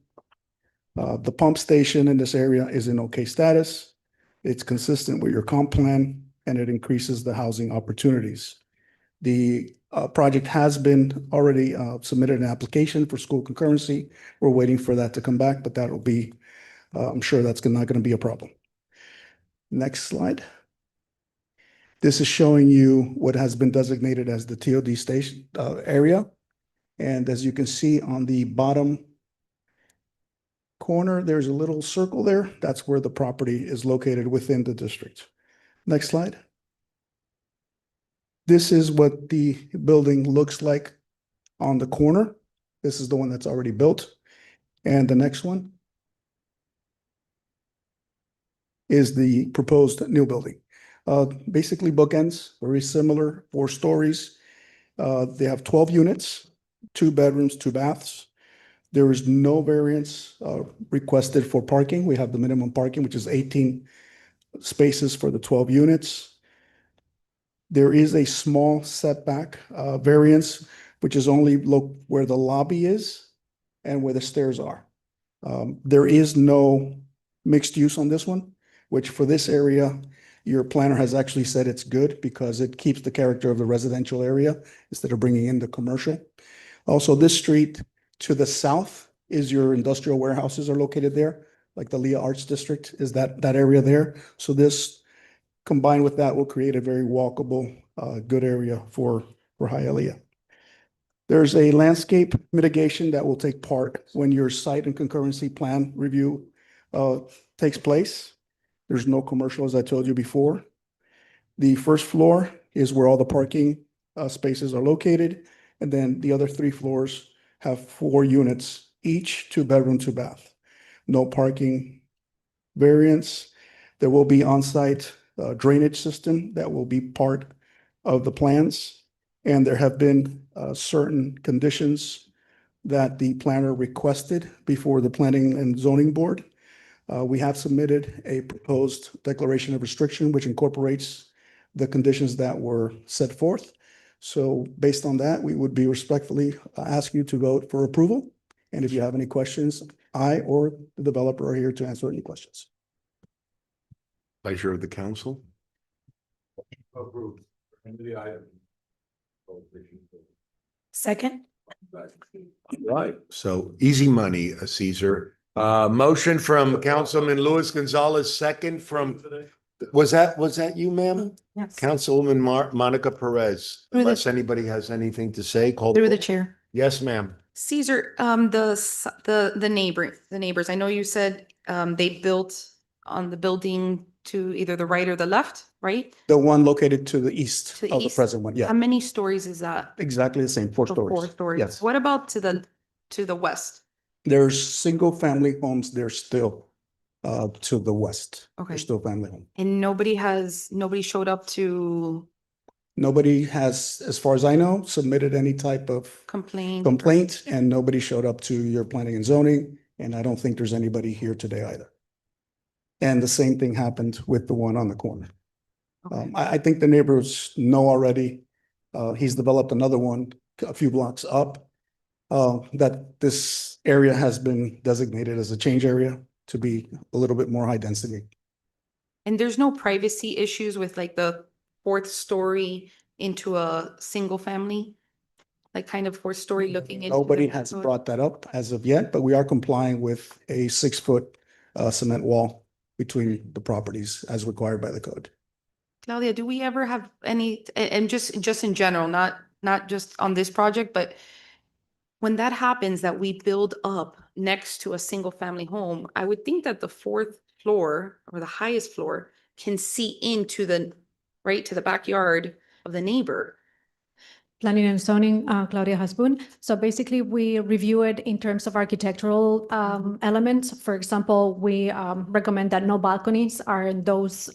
The pump station in this area is in okay status. It's consistent with your comp plan, and it increases the housing opportunities. The project has been already submitted an application for school concurrency. We're waiting for that to come back, but that will be I'm sure that's not going to be a problem. Next slide. This is showing you what has been designated as the TOD station area. And as you can see on the bottom corner, there's a little circle there. That's where the property is located within the district. Next slide. This is what the building looks like on the corner. This is the one that's already built. And the next one is the proposed new building. Basically bookends, very similar, 4 stories. They have 12 units, 2 bedrooms, 2 baths. There is no variance requested for parking. We have the minimum parking, which is 18 spaces for the 12 units. There is a small setback variance, which is only where the lobby is and where the stairs are. There is no mixed use on this one, which for this area, your planner has actually said it's good because it keeps the character of the residential area instead of bringing in the commercial. Also, this street to the south is your industrial warehouses are located there, like the Leah Arts District is that area there. So this combined with that will create a very walkable, good area for Hialeah. There's a landscape mitigation that will take part when your site and concurrency plan review takes place. There's no commercial, as I told you before. The first floor is where all the parking spaces are located. And then the other 3 floors have 4 units, each 2 bedroom, 2 bath. No parking variance. There will be on-site drainage system that will be part of the plans. And there have been certain conditions that the planner requested before the Planning and Zoning Board. We have submitted a proposed declaration of restriction, which incorporates the conditions that were set forth. So based on that, we would be respectfully ask you to vote for approval. And if you have any questions, I or the developer are here to answer any questions. Pleasure of the council. Approved. End of the item. Second. Right. So easy money, Caesar. Motion from Councilman Luis Gonzalez, second from, was that you, ma'am? Yes. Councilwoman Monica Perez. Through the- Unless anybody has anything to say, call. Through the chair. Yes, ma'am. Caesar, the neighbors, I know you said, they built on the building to either the right or the left, right? The one located to the east To the of the east? present one, How yeah, many stories is that? exactly the same, 4 So stories. 4 stories. Yes, What about to the west? there's single-family homes there still to the west. Okay. There's still family home. And nobody showed up to Nobody has, as far as I know, submitted any type of complaint, and nobody showed up to your planning and zoning, and I don't think there's anybody here today either. And the same thing happened with the one on the corner. Okay. I think the neighbors know already. He's developed another one a few blocks up. That this area has been designated as a change area to be a little bit more high density. And there's no privacy issues with like the 4th story into a single family? Like kind of 4th story looking into. Nobody the has road? brought that up as of yet, but we are complying with a 6-foot cement wall between the properties as required by the code. Claudia, do we ever have any, and just in general, not just on this project, but when that happens, that we build up next to a single family home, I would think that the 4th floor or the highest floor can see into right to the backyard of the neighbor. Planning and zoning, Claudia Hasbun. So basically, we review it in terms of architectural elements. For example, we recommend that no balconies are in those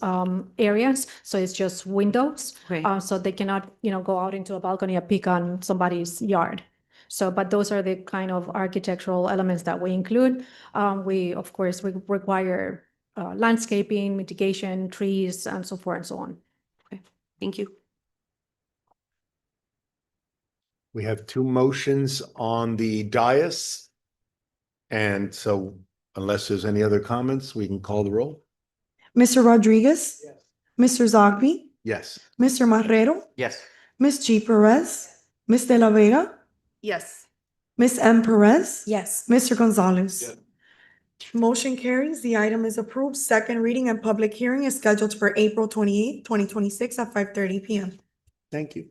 areas. So it's just windows. Okay. So they cannot, go out into a balcony and peek on somebody's yard. So, but those are the kind of architectural elements that we include. Of course, we require landscaping, mitigation, trees, and so forth and so on. Okay, thank you. We have 2 motions on the dais. And so unless there's any other comments, we can call the roll. Mr. Rodriguez? Mr. Zogby? Yes. Mr. Marrero? Yes. Ms. G. Perez? Ms. De La Vega? Yes. Ms. M. Perez? Yes. Mr. Gonzalez? Motion carries. The item is approved. Second reading and public hearing is scheduled for April 28th, 2026 at 5:30 p.m. Thank you.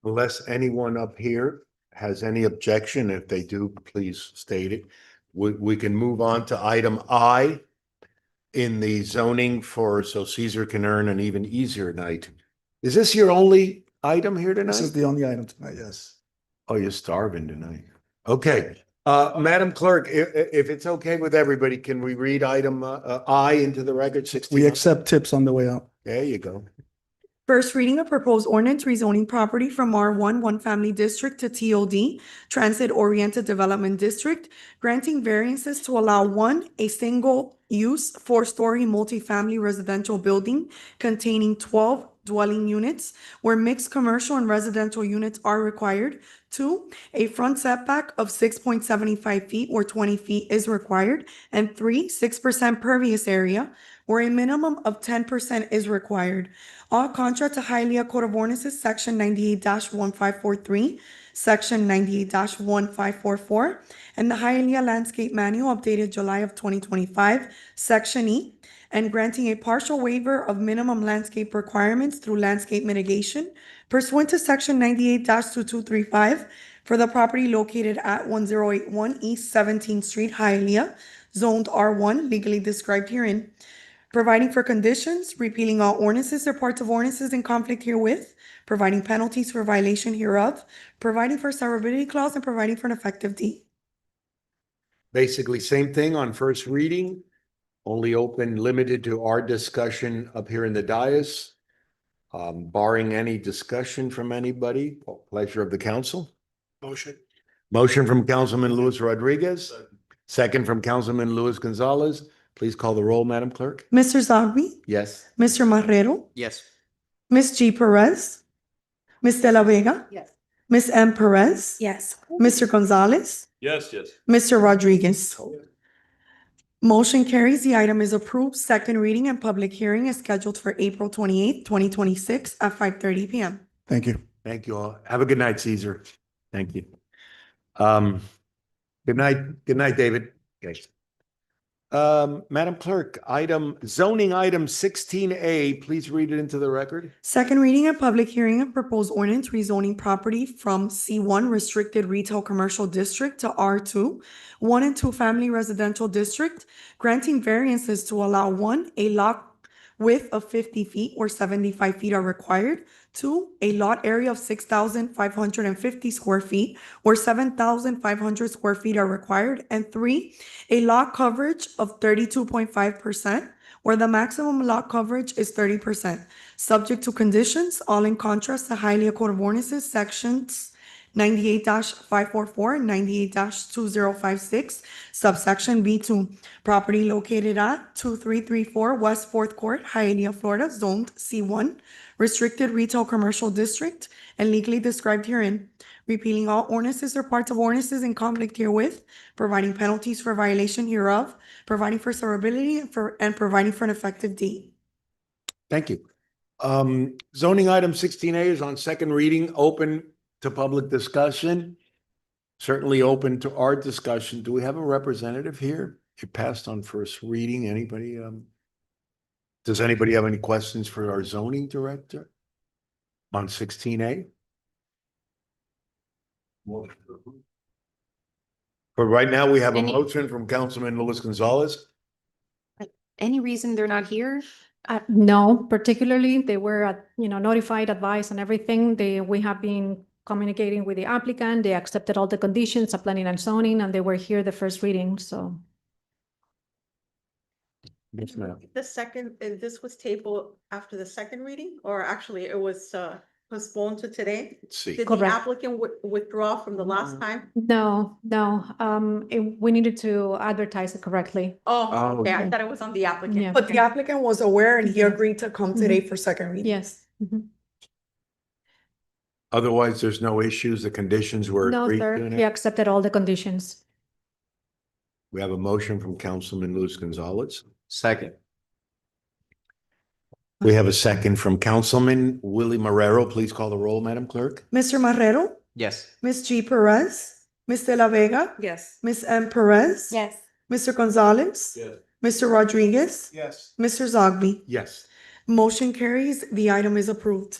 Unless anyone up here has any objection, if they do, please state it. We can move on to item I in the zoning so Caesar can earn an even easier night. Is this your only item here tonight? This is the only item tonight, yes. Oh, you're starving tonight. Okay. Madam Clerk, if it's okay with everybody, can we read item I into the record 16? We accept tips on the way out. There you go. First reading of proposed ordinance rezoning property from R1 One Family District to TOD, Transit Oriented Development District, granting variances to allow a single-use, four-story multifamily residential building containing 12 dwelling units where mixed commercial and residential units are required. 2, a front setback of 6.75 feet or 20 feet is required. And 3, 6% pervious area where a minimum of 10% is required. All contrary to Hialeah Code of Ordinances, Section 98-1543, Section 98-1544, and the Hialeah Landscape Manual updated July of 2025, Section E, and granting a partial waiver of minimum landscape requirements through landscape mitigation pursuant to Section 98-2235 for the property located at 1081 East 17th Street, Hialeah, zoned R1, legally described herein. Providing for conditions, repealing all ordinances or parts of ordinances in conflict herewith, providing penalties for violation hereof, providing for severability clause, and providing for an effective date. Basically, same thing on first reading, only open, limited to our discussion up here in the dais. Barring any discussion from anybody, pleasure of the council. Motion. Motion from Councilman Luis Rodriguez, second from Councilman Luis Gonzalez. Please call the roll, Madam Clerk. Mr. Zogby, Yes. Mr. Marrero, Yes. Ms. G. Perez, Ms. De La Vega, Yes. Ms. M. Perez, Yes. Mr. Gonzalez, Yes, yes. Mr. Rodriguez. Motion carries. The item is approved. Second reading and public hearing is scheduled for April 28th, 2026 at 5:30 p.m. Thank you. Thank you all. Have a good night, Caesar. Thank you. Good night. Good night, David. Okay. Madam Clerk, zoning item 16A, please read it into the record. Second reading and public hearing of proposed ordinance rezoning property from C1 Restricted Retail Commercial District to R2, 1 and 2 Family Residential District, granting variances to allow a lot width of 50 feet or 75 feet are required. 2, a lot area of 6,550 square feet or 7,500 square feet are required. And 3, a lot coverage of 32.5%, where the maximum lot coverage is 30%, subject to conditions, all in contrast to Hialeah Code of Ordinances, Sections 98-544, 98-2056, subsection B2. Property located at 2334 West 4th Court, Hialeah, Florida, zoned C1, Restricted Retail Commercial District, and legally described herein. Repealing all ordinances or parts of ordinances in conflict herewith, providing penalties for violation hereof, providing for severability, and providing for an effective date. Thank you. Zoning item 16A is on second reading, open to public discussion. Certainly open to our discussion. Do we have a representative here? It passed on first reading. Anybody? Does anybody have any questions for our zoning director on 16A? But right now we have a motion from Councilman Luis Gonzalez. Any reason they're not here? No, particularly they were, notified, advised and everything. We have been communicating with the applicant. They accepted all the conditions of planning and zoning, and they were here the first reading, so. Yes, ma'am. The second, this was tabled after the second reading, or actually it was postponed to today? Let's see. Did the Correct. applicant withdraw from the last time? No, we needed to advertise it correctly. Oh, okay, I okay. thought it was on the applicant. Yeah. But the applicant was aware and he agreed to come today for second reading. Yes. Mhm. Otherwise, there's no issues. The conditions were No, agreed sir, to. he accepted all the conditions. We have a motion from Councilman Luis Gonzalez. Second. We have a second from Councilman Willie Marrero. Please call the roll, Madam Clerk. Mr. Marrero, Yes. Ms. G. Perez, Ms. De La Vega, Yes. Ms. M. Perez, Yes. Mr. Gonzalez, Yes. Mr. Rodriguez, Yes. Mr. Zogby. Yes. Motion carries. The item is approved.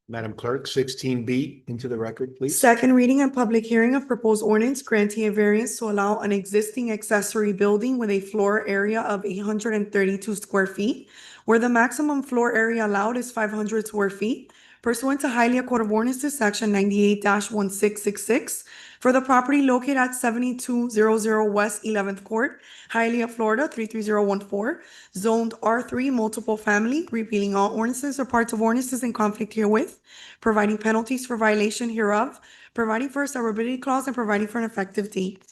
Madam Clerk, 16B into the record, please. Second reading and public hearing of proposed ordinance granting a variance to allow an existing accessory building with a floor area of 832 square feet, where the maximum floor area allowed is 500 square feet, pursuant to Hialeah Code of Ordinances, Section 98-1666, for the property located at 7200 West 11th Court, Hialeah, Florida, 33014, zoned R3 Multiple Family, repealing all ordinances or parts of ordinances in conflict herewith, providing penalties for violation hereof, providing for a severability clause, and providing for an effective date.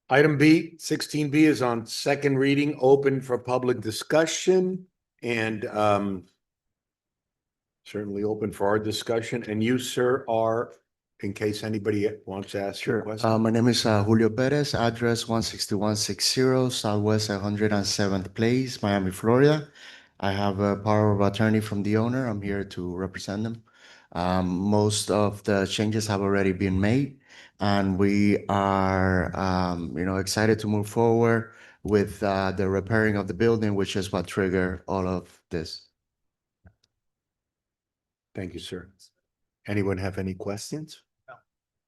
Item B, 16B is on second reading, open for public discussion and certainly open for our discussion. And you, sir, are, in case anybody wants to ask you a question. My name is Julio Perez, address 16160 Southwest 107th Place, Miami, Florida. I have a power of attorney from the owner. I'm here to represent them. Most of the changes have already been made, and we are, excited to move forward with the repairing of the building, which is what triggered all of this. Thank you, sir. Anyone have any questions?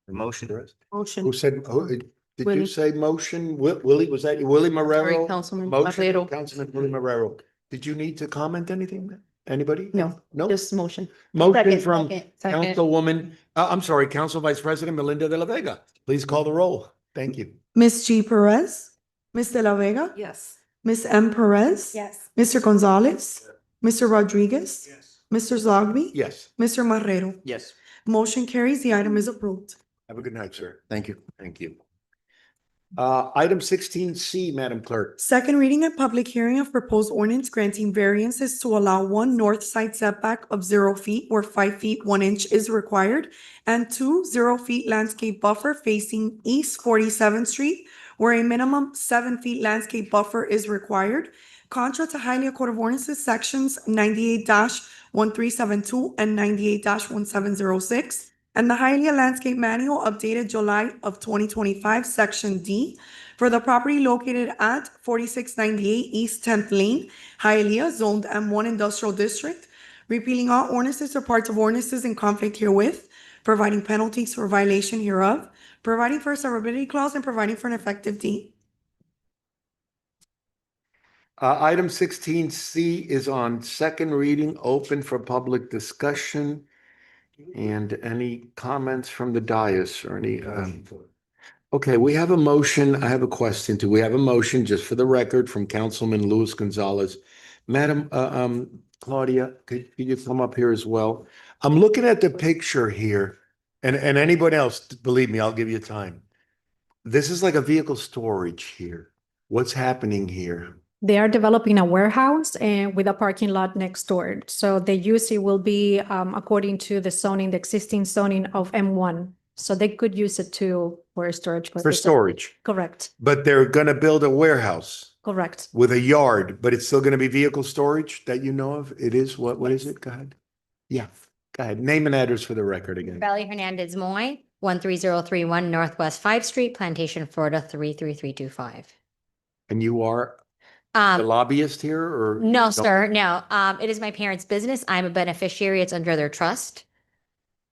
Motion. Motion. Who said, did you Willie. say motion? Willie, was that you? Willie Marrero? Councilman Motion, Marrero. Councilman Willie Marrero. Did you need to comment anything? Anybody? No, No? just motion. Motion from Second. Councilwoman, I'm sorry, Council Vice President Melinda de la Vega. Please call the roll. Thank you. Ms. G. Perez, Ms. De La Vega, Yes. Ms. M. Perez, Yes. Mr. Gonzalez, Mr. Rodriguez, Mr. Zogby, Yes. Mr. Marrero. Yes. Motion carries. The item is approved. Have a good night, sir. Thank you. Thank you. Item 16C, Madam Clerk. Second reading and public hearing of proposed ordinance granting variances to allow one north side setback of 0 feet where 5 feet 1 inch is required, and 2 0 feet landscape buffer facing East 47th Street where a minimum 7 feet landscape buffer is required, contrary to Hialeah Code of Ordinances, Sections 98-1372 and 98-1706, and the Hialeah Landscape Manual updated July of 2025, Section D, for the property located at 4698 East 10th Lane, Hialeah, zoned M1 Industrial District, repealing all ordinances or parts of ordinances in conflict herewith, providing penalties for violation hereof, providing for a severability clause, and providing for an effective date. Item 16C is on second reading, open for public discussion. And any comments from the dais or any, okay, we have a motion. I have a question too. We have a motion, just for the record, from Councilman Luis Gonzalez. Madam, Claudia, could you come up here as well? I'm looking at the picture here, and anybody else, believe me, I'll give you time. This is like a vehicle storage here. What's happening here? They are developing a warehouse and with a parking lot next door. So the use it will be according to the zoning, the existing zoning of M1. So they could use it for storage. For storage, Correct, but they're gonna build a warehouse correct. with a yard, but it's still gonna be vehicle storage that you know of? It is, what is it? Go ahead. Yeah, go ahead. Name and address for the record again. Valley Hernandez Moy, 13031 Northwest 5th Street, Plantation, Florida, 33325. And you are the lobbyist here or? No, sir, no. It is my parents' business. I'm a beneficiary. It's under their trust.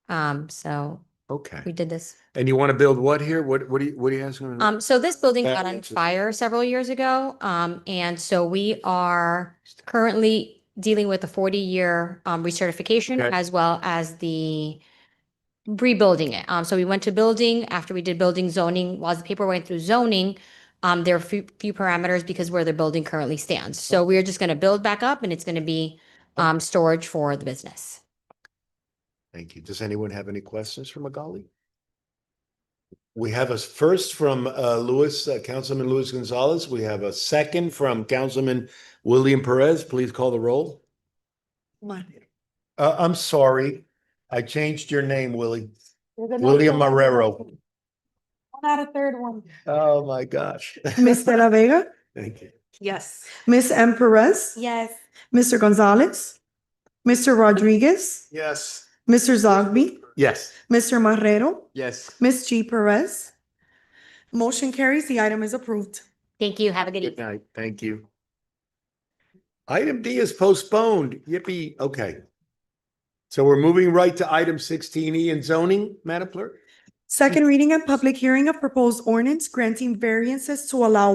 So Okay. we did this. And you want to build what here? What are you asking? So this building got on Variances. fire several years ago. And so we are currently dealing with a 40-year recertification Okay. as well as the rebuilding it. So we went to building after we did building zoning. While the paper went through zoning, there are few parameters because where the building currently stands. So we're just going to build back up, and it's going to be storage for the business. Thank you. Does anyone have any questions for Magali? We have a first from Councilman Luis Gonzalez. We have a second from Councilman William Perez. Please call the roll. I'm sorry. I changed your name, Willie. William Marrero. Not a third one. Oh, my gosh. Ms. De La Vega, Thank you. Yes. Ms. M. Perez, Yes. Mr. Gonzalez, Mr. Rodriguez, Yes. Mr. Zogby, Yes. Mr. Marrero, Yes. Ms. G. Perez. Motion carries. The item is approved. Thank you. Have a good Good evening. night. Thank you. Item D is postponed. Yippee. Okay. So we're moving right to item 16E in zoning, Madam Clerk? Second reading and public hearing of proposed ordinance granting variances to allow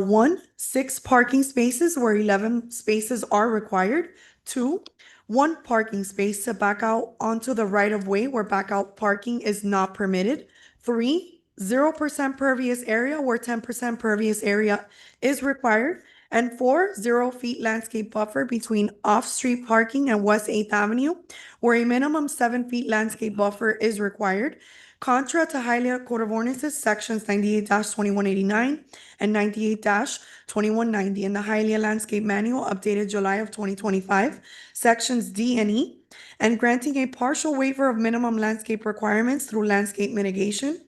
6 parking spaces where 11 spaces are required. 2, one parking space to back out onto the right of way where back out parking is not permitted. 3, 0% pervious area where 10% pervious area is required. And 4, 0 feet landscape buffer between off-street parking and West 8th Avenue, where a minimum 7 feet landscape buffer is required. Contra to Hialeah Code of Ordinances, sections 98-2189 and 98-2190 in the Hialeah Landscape Manual updated July of 2025, sections D and E, and granting a partial waiver of minimum landscape requirements through landscape mitigation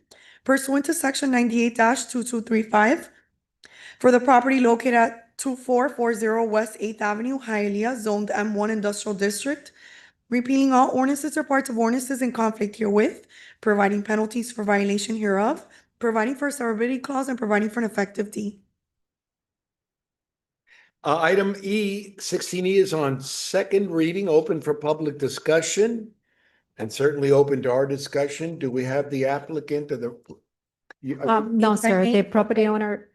pursuant to section 98-2235 for the property located at 2440 West 8th Avenue, Hialeah, zoned M1 Industrial District, repealing all ordinances or parts of ordinances in conflict herewith, providing penalties for violation hereof, providing for a severability clause, and providing for an effective date. Item E, 16E is on second reading, open for public discussion, and certainly open to our discussion. Do we have the applicant or the? No, sir, the property owner,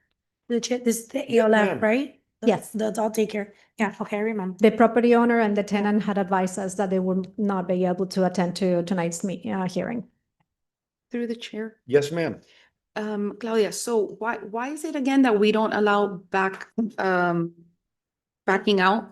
This is the Yes, ma'am. ALF, right? Yes. That's all take care. Yeah, okay, I remember. the property owner and the tenant had advised us that they would not be able to attend to tonight's hearing. Through the chair. Yes, ma'am. Claudia, so why is it again that we don't allow backing out?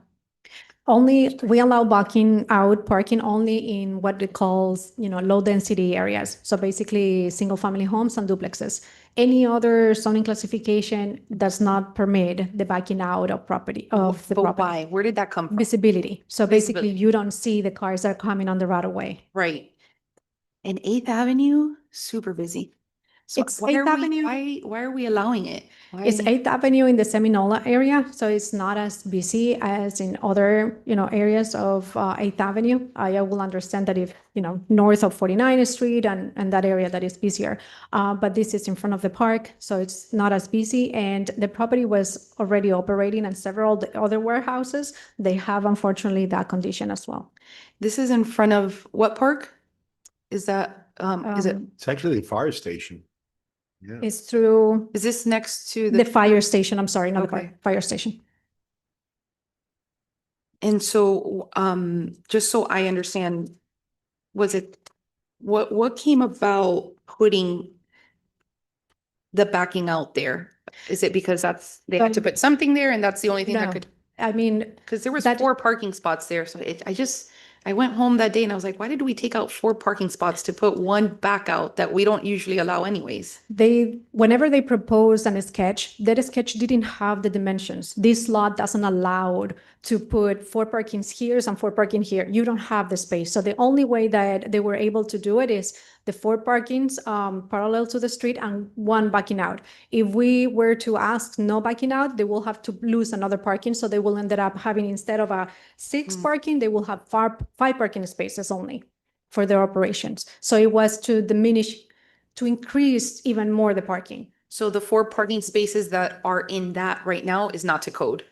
Only, we allow backing out parking only in what it calls, low density areas. So basically, single family homes and duplexes. Any other zoning classification does not permit the backing out of property, of the But property. why? Where did that come from? Visibility. So basically, Visibility. you don't see the cars that are coming on the right of way. Right. And 8th Avenue, super busy. So It's why 8th are we, Avenue. why are we allowing it? It's 8th Avenue in the Seminola area, so it's not as busy as in other, areas of 8th Avenue. I will understand that if, north of 49th Street and that area that is busier. But this is in front of the park, so it's not as busy. And the property was already operating and several other warehouses. They have unfortunately that condition as well. This is in front of what park? Is that, is it, It's actually the fire station. Yeah. It's through is this next to the fire station, I'm sorry, not the Okay. fire station. And so, just so I understand, was it, what came about putting the backing out there? Is it because they had to put something there and that's the only thing that No. could, I mean, because there was that- 4 parking spots there, so I went home that day and I was like, why did we take out 4 parking spots to put one back out that we don't usually allow anyways? whenever they proposed a sketch, that sketch didn't have the dimensions. This lot doesn't allow to put 4 parkings here and 4 parking here. You don't have the space. So the only way that they were able to do it is the 4 parkings parallel to the street and 1 backing out. If we were to ask no backing out, they will have to lose another parking. So they will end up having, instead of a 6 parking, they will have 5 parking spaces only for their operations. So it was to diminish, to increase even more the parking. So the 4 parking spaces that are in that right now is not to code?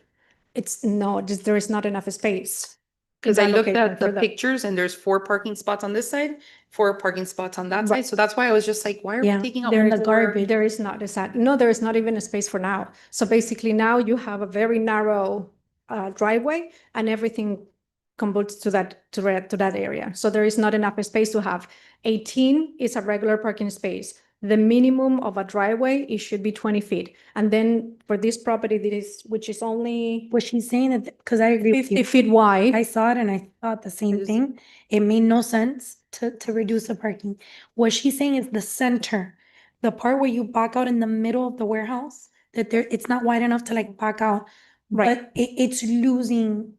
There is not enough space. Because in I that looked location at for the that. pictures and there's 4 parking spots on this side, 4 parking spots on that side. So that's why I was just like, why are we Yeah, taking out they're in the 4? garbage. There is not, no, there is not even a space for now. So basically now you have a very narrow driveway and everything converts to that area. So there is not enough space to have. 18 is a regular parking space. The minimum of a driveway, it should be 20 feet. And then for this property, which is only Was she saying that, because I agree with 50 you. feet wide. I saw it and I thought the same thing. It made no sense to reduce the parking. What she's saying is the center, the part where you back out in the middle of the warehouse, that it's not wide enough to like back out. Right. But it's losing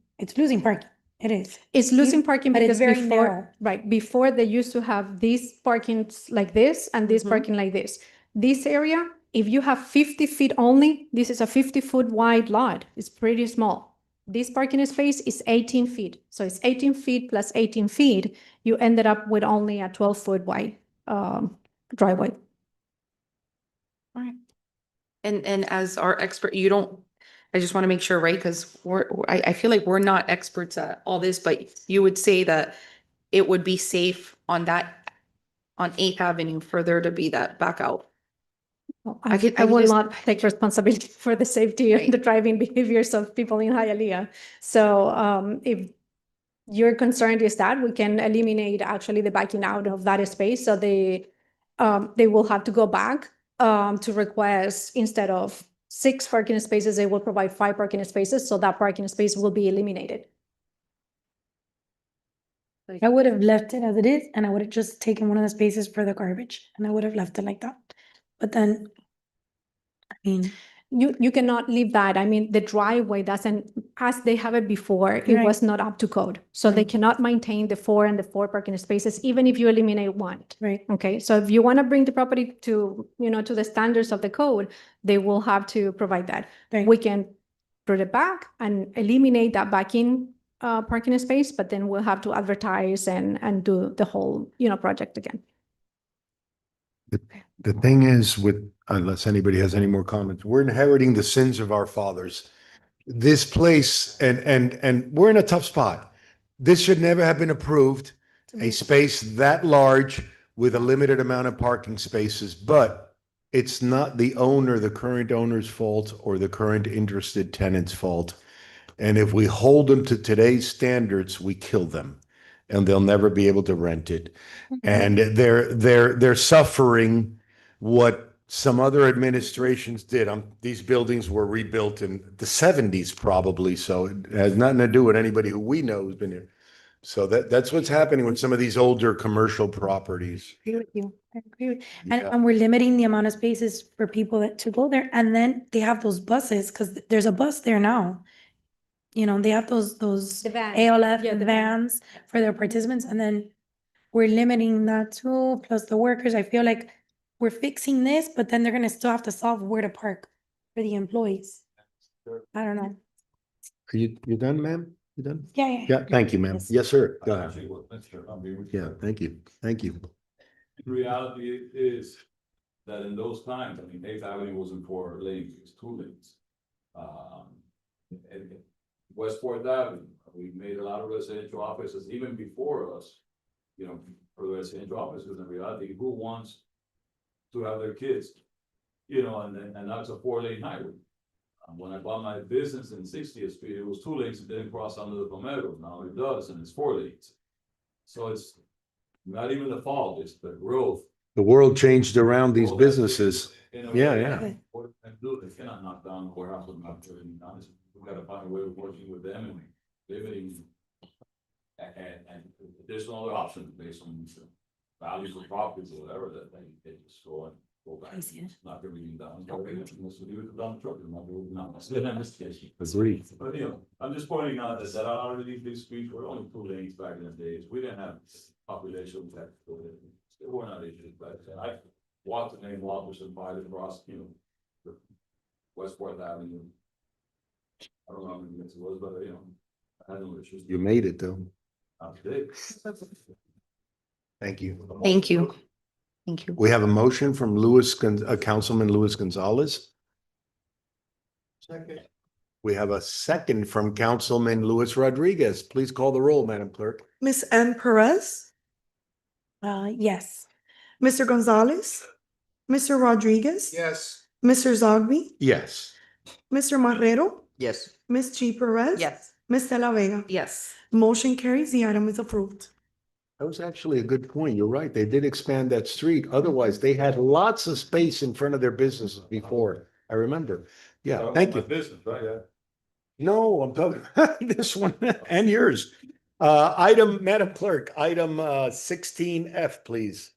parking. It is. It's losing parking but it's because very before, narrow. right, before they used to have these parkings like this and this parking like this. This area, if you have 50 feet only, this is a 50-foot wide lot. It's pretty small. This parking space is 18 feet. So it's 18 feet plus 18 feet. You ended up with only a 12-foot wide driveway. All right. And as our expert, I just want to make sure, right? Because I feel like we're not experts at all this, but you would say that it would be safe on 8th Avenue for there to be that back out. I will not take responsibility for the safety and the driving behaviors of people in Hialeah. So if your concern is that we can eliminate actually the backing out of that space, so they will have to go back to request, instead of 6 parking spaces, they will provide 5 parking spaces, so that parking space will be eliminated. I would have left it as it is, and I would have just taken one of the spaces for the garbage, and I would have left it like that. But then, I mean, You cannot leave that. I mean, the driveway doesn't, as they have it before, it Right. was not up to code. So they cannot maintain the 4 and the 4 parking spaces, even if you eliminate one. right, Okay, so if you want to bring the property to, to the standards of the code, they will have to provide that. Right. We can put it back and eliminate that backing parking space, but then we'll have to advertise and do the whole, project again. The thing is with, unless anybody has any more comments, we're inheriting the sins of our fathers. This place, and we're in a tough spot. This should never have been approved, a space that large with a limited amount of parking spaces, but it's not the owner, the current owner's fault or the current interested tenant's fault. And if we hold them to today's standards, we kill them and they'll never be able to rent it. And they're suffering what some other administrations did. These buildings were rebuilt in the 70s probably, so it has nothing to do with anybody who we know who's been here. So that's what's happening with some of these older commercial properties. I agree with you. I agree with, Yeah. and we're limiting the amount of spaces for people to go there, and then they have those buses, because there's a bus there now. They have those The van. ALF Yeah, the van. vans for their participants, and then we're limiting that too, plus the workers. I feel like we're fixing this, but then they're gonna still have to solve where to park for the employees. I don't know. Are you done, ma'am? You done? Yeah. Yeah, thank you, ma'am. Yes. Yes, sir. Go ahead. Yeah, thank you. Thank you. The reality is that in those times, I mean, 8th Avenue wasn't 4 lanes, it was 2 lanes. And West 4th Avenue, we made a lot of residential offices even before us, for the residential offices. In reality, who wants to have their kids, and that's a 4-lane highway. When I bought my business in 60th Street, it was 2 lanes, it didn't cross under the Palmetto. Now it does, and it's 4 lanes. So it's not even the fault, it's the growth. The world changed around these All that businesses. in a Yeah, way. yeah. What they do, they cannot knock down the warehouse and not everything down. We gotta find a way of working with them and limiting. And there's no other option based on the values of properties or whatever that they just go back, knock everything down. Okay, let's leave it down the truck, and not do it now. Still in this case. Agreed. But I'm just pointing out that a lot of these streets were only 2 lanes back in the days. We didn't have population that, they were not issues, but I walked the name Walters and Pilot across, the West 4th Avenue. I don't know how many minutes it was, but I had no issues. You made it though. I'm big. Thank you. Thank you. Thank you. We have a motion from Councilman Luis Gonzalez. Second. We have a second from Councilman Luis Rodriguez. Please call the roll, Madam Clerk. Ms. M. Perez, Yes. Mr. Gonzalez, Mr. Rodriguez. Yes. Mr. Zogby, Yes. Mr. Marrero, Yes. Ms. G. Perez. Yes. Ms. De La Vega. Yes. Motion carries, the item is approved. That was actually a good point. You're right. They did expand that street. Otherwise, they had lots of space in front of their businesses before. I remember. Yeah, thank you. Business, right? Yeah. No, I'm talking this one and yours. Madam Clerk, item 16F, please.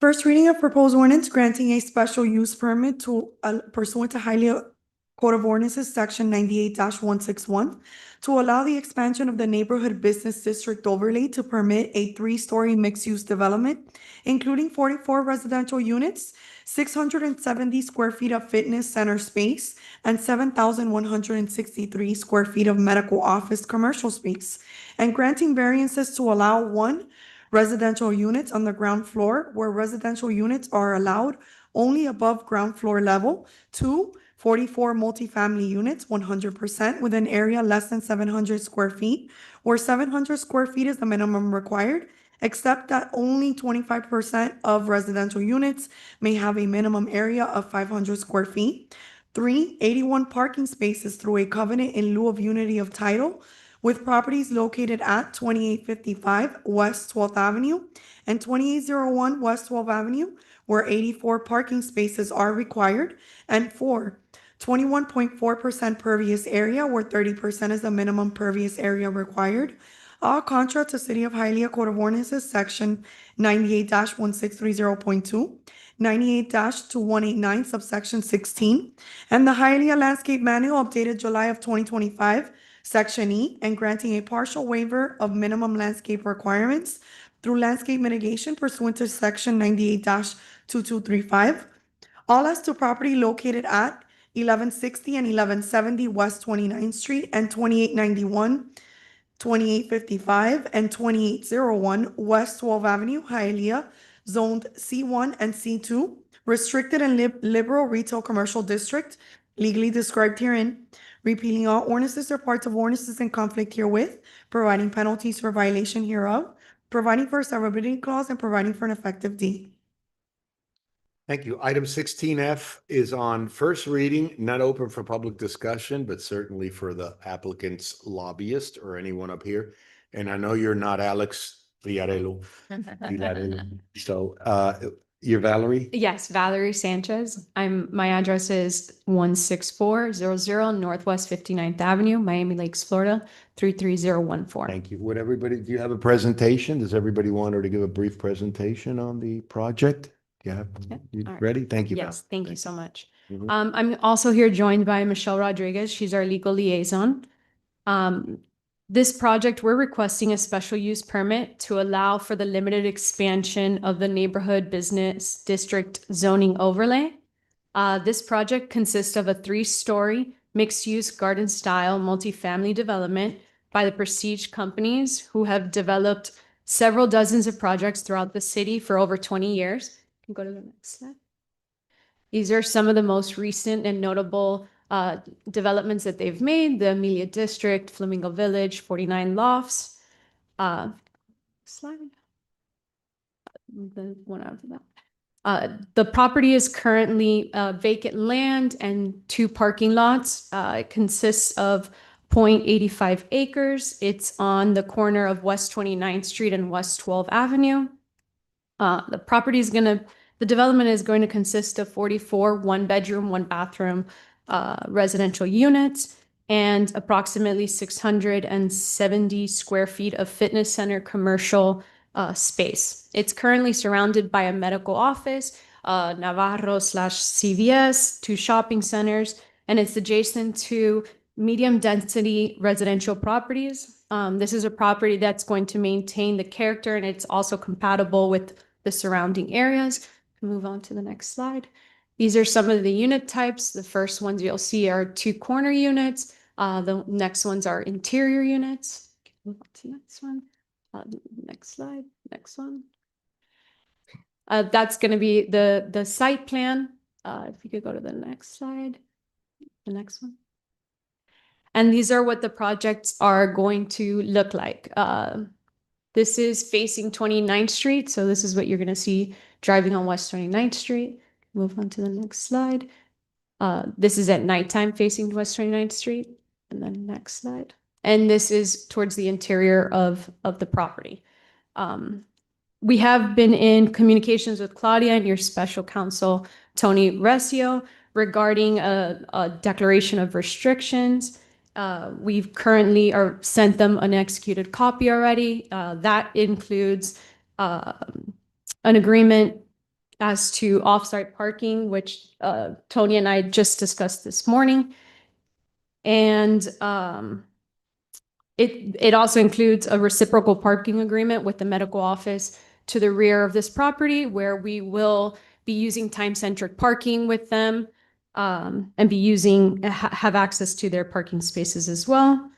First reading of proposed ordinance granting a special use permit to pursuant to Hialeah Code of Ordinances, section 98-161, to allow the expansion of the neighborhood business district overlay to permit a 3-story mixed-use development, including 44 residential units, 670 square feet of fitness center space, and 7,163 square feet of medical office commercial space, and granting variances to allow 1 residential units on the ground floor where residential units are allowed only above ground floor level. 2, 44 multifamily units, 100% with an area less than 700 square feet, where 700 square feet is the minimum required, except that only 25% of residential units may have a minimum area of 500 square feet. 3, 81 parking spaces through a covenant in lieu of unity of title, with properties located at 2855 West 12th Avenue and 2801 West 12th Avenue, where 84 parking spaces are required, and 4, 21.4% pervious area, where 30% is the minimum pervious area required. All contrary to City of Hialeah Code of Ordinances, Section 98-1630.2, 98-2189, subsection 16, and the Hialeah Landscape Manual updated July of 2025, Section E, and granting a partial waiver of minimum landscape requirements through landscape mitigation pursuant to Section 98-2235. All as to property located at 1160 and 1170 West 29th Street and 2891, 2855, and 2801 West 12th Avenue, Hialeah, zoned C1 and C2, restricted and liberal retail commercial district, legally described herein, repealing all ordinances or parts of ordinances in conflict herewith, providing penalties for violation hereof, providing for a severability clause, and providing for an effective date. Thank you. Item 16F is on first reading, not open for public discussion, but certainly for the applicant's lobbyist or anyone up here. And I know you're not Alex Villarello. So you're Valerie? Yes, Valerie Sanchez. My address is 16400 Northwest 59th Avenue, Miami Lakes, Florida, 33014. Thank you. Would everybody, do you have a presentation? Does everybody want her to give a brief presentation on the project? Yeah. You All right. ready? Thank you. Yes, thank you so much. Mhm. I'm also here joined by Michelle Rodriguez. She's our legal liaison. This project, we're requesting a special use permit to allow for the limited expansion of the neighborhood business district zoning overlay. This project consists of a 3-story mixed-use garden-style multifamily development by the Prestige companies who have developed several dozens of projects throughout the city for over 20 years. You can go to the next slide. These are some of the most recent and notable developments that they've made: the Amelia District, Flamingo Village, 49 Lofts. Slide. The one after that. The property is currently vacant land and 2 parking lots. It consists of 0.85 acres. It's on the corner of West 29th Street and West 12th Avenue. The development is going to consist of 44 1-bedroom, 1-bathroom residential units and approximately 670 square feet of fitness center commercial space. It's currently surrounded by a medical office, Navarro/CVS, 2 shopping centers, and it's adjacent to medium density residential properties. This is a property that's going to maintain the character, and it's also compatible with the surrounding areas. Move on to the next slide. These are some of the unit types. The first ones you'll see are 2 corner units. The next ones are interior units. Move on to the next one. Next slide. Next one. That's going to be the site plan. If you could go to the next slide. The next one. And these are what the projects are going to look like. This is facing 29th Street. So this is what you're going to see driving on West 29th Street. Move on to the next slide. This is at nighttime facing West 29th Street. And then next slide. And this is towards the interior of the property. We have been in communications with Claudia and your special counsel, Tony Recio, regarding a declaration of restrictions. We've currently sent them an executed copy already. That includes an agreement as to off-site parking, which Tony and I just discussed this morning. And it also includes a reciprocal parking agreement with the medical office to the rear of this property, where we will be using time-centric parking with them and have access to their parking spaces as well.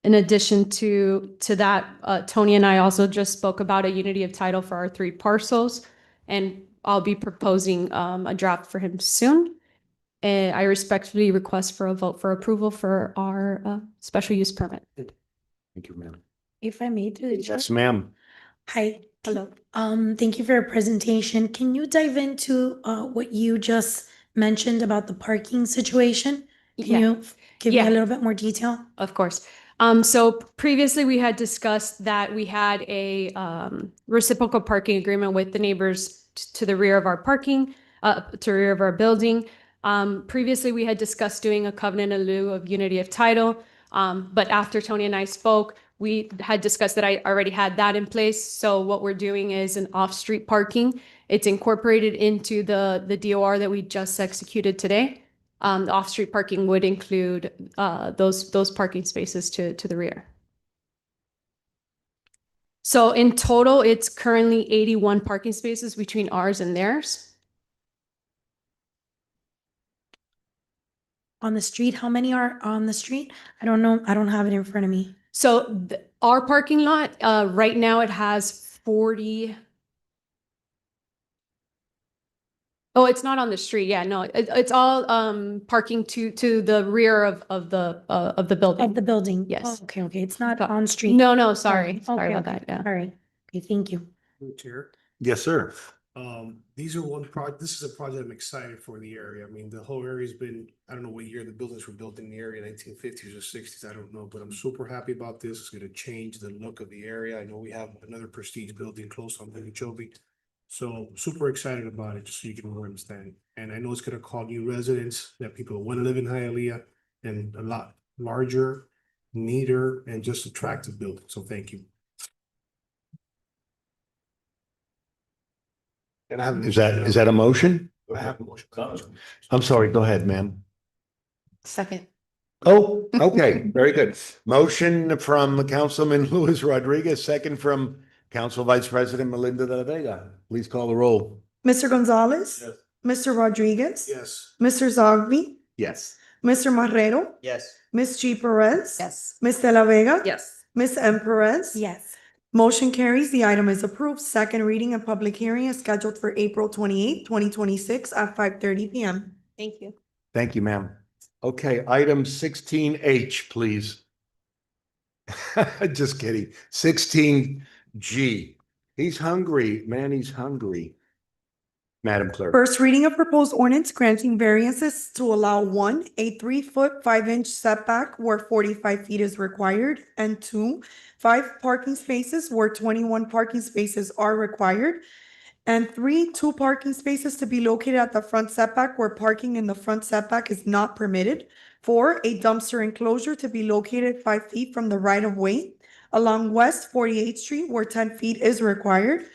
In addition to that, Tony and I also just spoke about a unity of title for our 3 parcels, and I'll be proposing a draft for him soon. And I respectfully request for a vote for approval for our special use permit. Thank you, ma'am. If I may, through the chair. Yes, ma'am. Hi. Hello. Thank you for your presentation. Can you dive into what you just mentioned about the parking situation? Can you give me Yeah. a little bit more detail? Of course. So previously we had discussed that we had a reciprocal parking agreement with the neighbors to the rear of our parking, to the rear of our building. Previously we had discussed doing a covenant in lieu of unity of title. But after Tony and I spoke, we had discussed that I already had that in place. So what we're doing is an off-street parking. It's incorporated into the DOR that we just executed today. The off-street parking would include those parking spaces to the rear. So in total, it's currently 81 parking spaces between ours and theirs. On the street, how many are on the street? I don't know. I don't have it in front of me. So our parking lot, right now it has 40. Oh, it's not on the street. Yeah, no, it's all parking to the rear of the building. Of the building? Yes. Oh, okay, okay. It's not on street. No, sorry. Oh, Sorry okay, about okay. that. Yeah. All right. Okay, thank you. Chair. Yes, sir. These are this is a project I'm excited for the area. I mean, the whole area's been, I don't know what year the buildings were built in the area, 1950s or 60s, I don't know, but I'm super happy about this. It's gonna change the look of the area. I know we have another prestige building close on Okeechobee. So super excited about it, just so you can understand. And I know it's gonna call new residents, that people want to live in Hialeah, and a lot larger, neater, and just attractive building. So thank you. Is that a motion? I have a motion. I'm sorry, go ahead, ma'am. Second. Oh, okay, very good. Motion from Councilman Luis Rodriguez, second from Council Vice President Melinda de la Vega. Please call the roll. Mr. Gonzalez? Yes. Mr. Rodriguez? Yes. Mr. Zogby? Yes. Mr. Marrero? Yes. Ms. G. Perez? Yes. Ms. De La Vega? Yes. Ms. M. Perez? Yes. Motion carries. The item is approved. Second reading and public hearing is scheduled for April 28th, 2026 at 5:30 PM. Thank you. Thank you, ma'am. Okay, item 16H, please. Just kidding. 16G. He's hungry, man, he's hungry. Madam Clerk. First reading of proposed ordinance granting variances to allow one, a 3-foot, 5-inch setback where 45 feet is required, and two, 5 parking spaces where 21 parking spaces are required, and three, 2 parking spaces to be located at the front setback where parking in the front setback is not permitted. 4, a dumpster enclosure to be located 5 feet from the right of way along West 48th Street where 10 feet is required.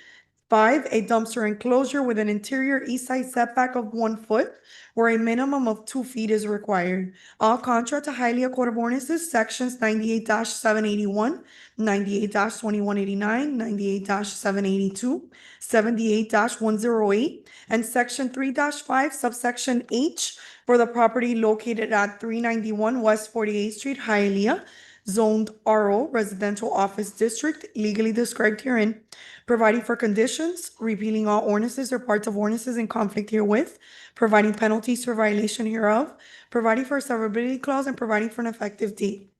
5, a dumpster enclosure with an interior east side setback of 1 foot where a minimum of 2 feet is required. All contrary to Hialeah Code of Ordinances, sections 98-781, 98-2189, 98-782, 78-108, and section 3-5 subsection H for the property located at 391 West 48th Street, Hialeah, zoned RO Residential Office District, legally described herein, providing for conditions, repealing all ordinances or parts of ordinances in conflict herewith, providing penalties for violation hereof, providing for a severability clause, and providing for an effective date.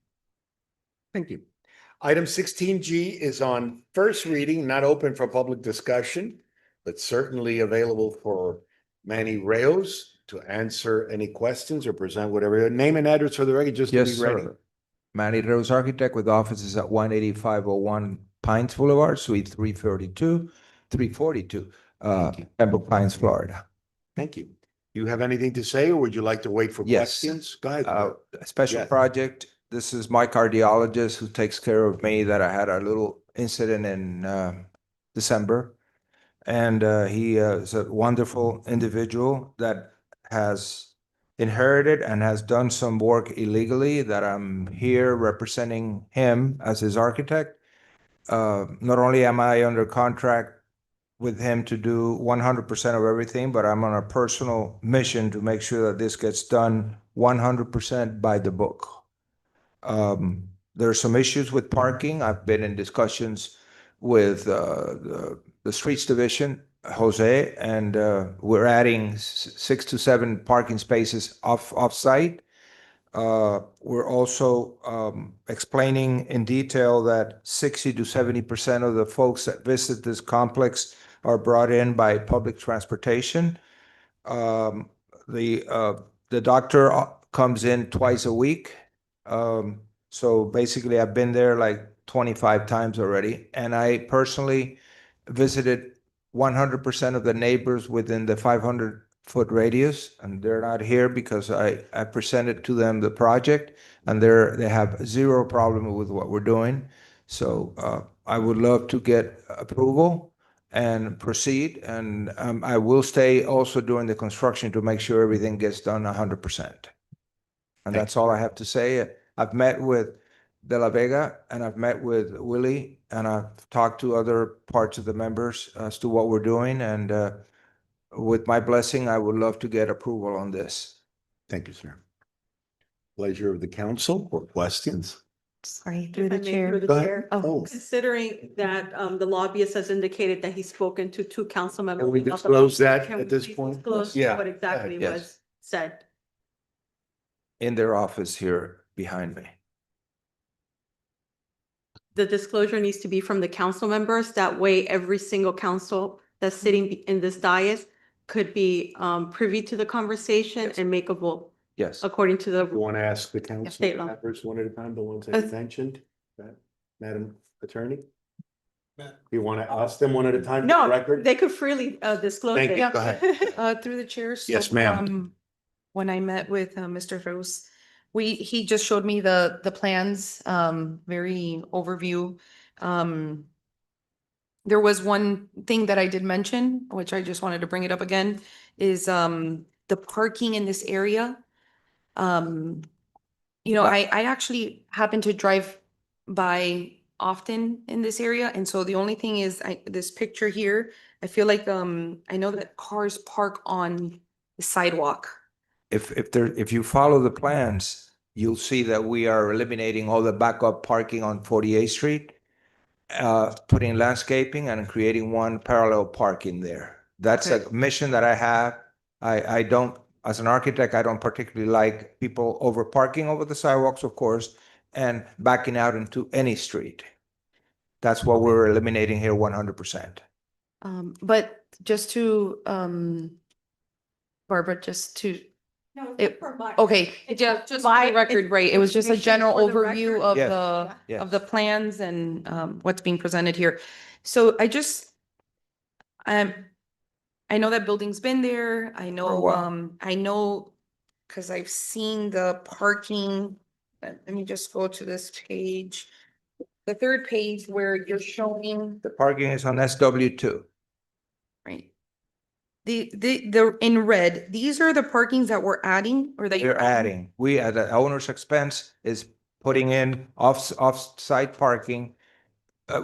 Thank you. Item 16G is on first reading, not open for public discussion, but certainly available for Manny Reyes to answer any questions or present whatever. Name and address for the record, just to Yes, be ready. sir. Manny Rose Architect with offices at 18501 Pines Boulevard, Suite 342, Pembroke Pines, Florida. Thank you. You have anything to say, or would you like to wait for Yes. questions? Go ahead. A special Yes. project. This is my cardiologist who takes care of me that I had a little incident in December. And he is a wonderful individual that has inherited and has done some work illegally that I'm here representing him as his architect. Not only am I under contract with him to do 100% of everything, but I'm on a personal mission to make sure that this gets done 100% by the book. There are some issues with parking. I've been in discussions with the Streets Division, Jose, and we're adding 6 to 7 parking spaces off-site. We're also explaining in detail that 60 to 70% of the folks that visit this complex are brought in by public transportation. The doctor comes in twice a week. So basically, I've been there like 25 times already, and I personally visited 100% of the neighbors within the 500-foot radius, and they're not here because I presented to them the project, and they have zero problem with what we're doing. So I would love to get approval and proceed, and I will stay also during the construction to make sure everything gets done 100%. And that's all I have to say. I've met with De La Vega and I've met with Willie and I've talked to other parts of the members as to what we're doing. And with my blessing, I would love to get approval on this. Thank you, sir. Pleasure of the council or questions? Sorry, through If I the may, chair. through the Go ahead. chair. Oh, Considering that the lobbyist has indicated that he's spoken to two council members. can we about the disclose that project, can at we this please point? disclose Yeah. what exactly Yes. was said? In their office here behind me. The disclosure needs to be from the council members. That way, every single council that's sitting in this dais could be privy to the conversation and make a vote Yes. according to You the. want to ask the council State law. members one at a time, the ones that you Yes. mentioned, Madam Attorney? You want to ask them one at a time? for the No, record? they could freely disclose Thank it. you. Go ahead. Through the chair. Yes, so, ma'am. When I met with Mr. Rose, he just showed me the plans, very overview. There was one thing that I did mention, which I just wanted to bring it up again, is the parking in this area. I actually happen to drive by often in this area, and so the only thing is this picture here, I feel like I know that cars park on the sidewalk. If you follow the plans, you'll see that we are eliminating all the backup parking on 48th Street, putting landscaping and creating one parallel parking there. That's a mission that I have. I don't, as an architect, I don't particularly like people over parking over the sidewalks, of course, and backing out into any street. That's what we're eliminating here 100%. But just to, Barbara, just to, No, It- for my- okay, it's just for my- the record, right, it was just a information general for the overview record. of Yes, the, yes. of the plans and what's being presented here. So I know that building's been there, I a know, while. I know, because I've seen the parking. Let me just go to this page. The third page where you're showing, The parking is on SW2. right? The in red, these are the parkings that we're adding or that We're you're adding, we at the owner's expense is putting in off-site parking.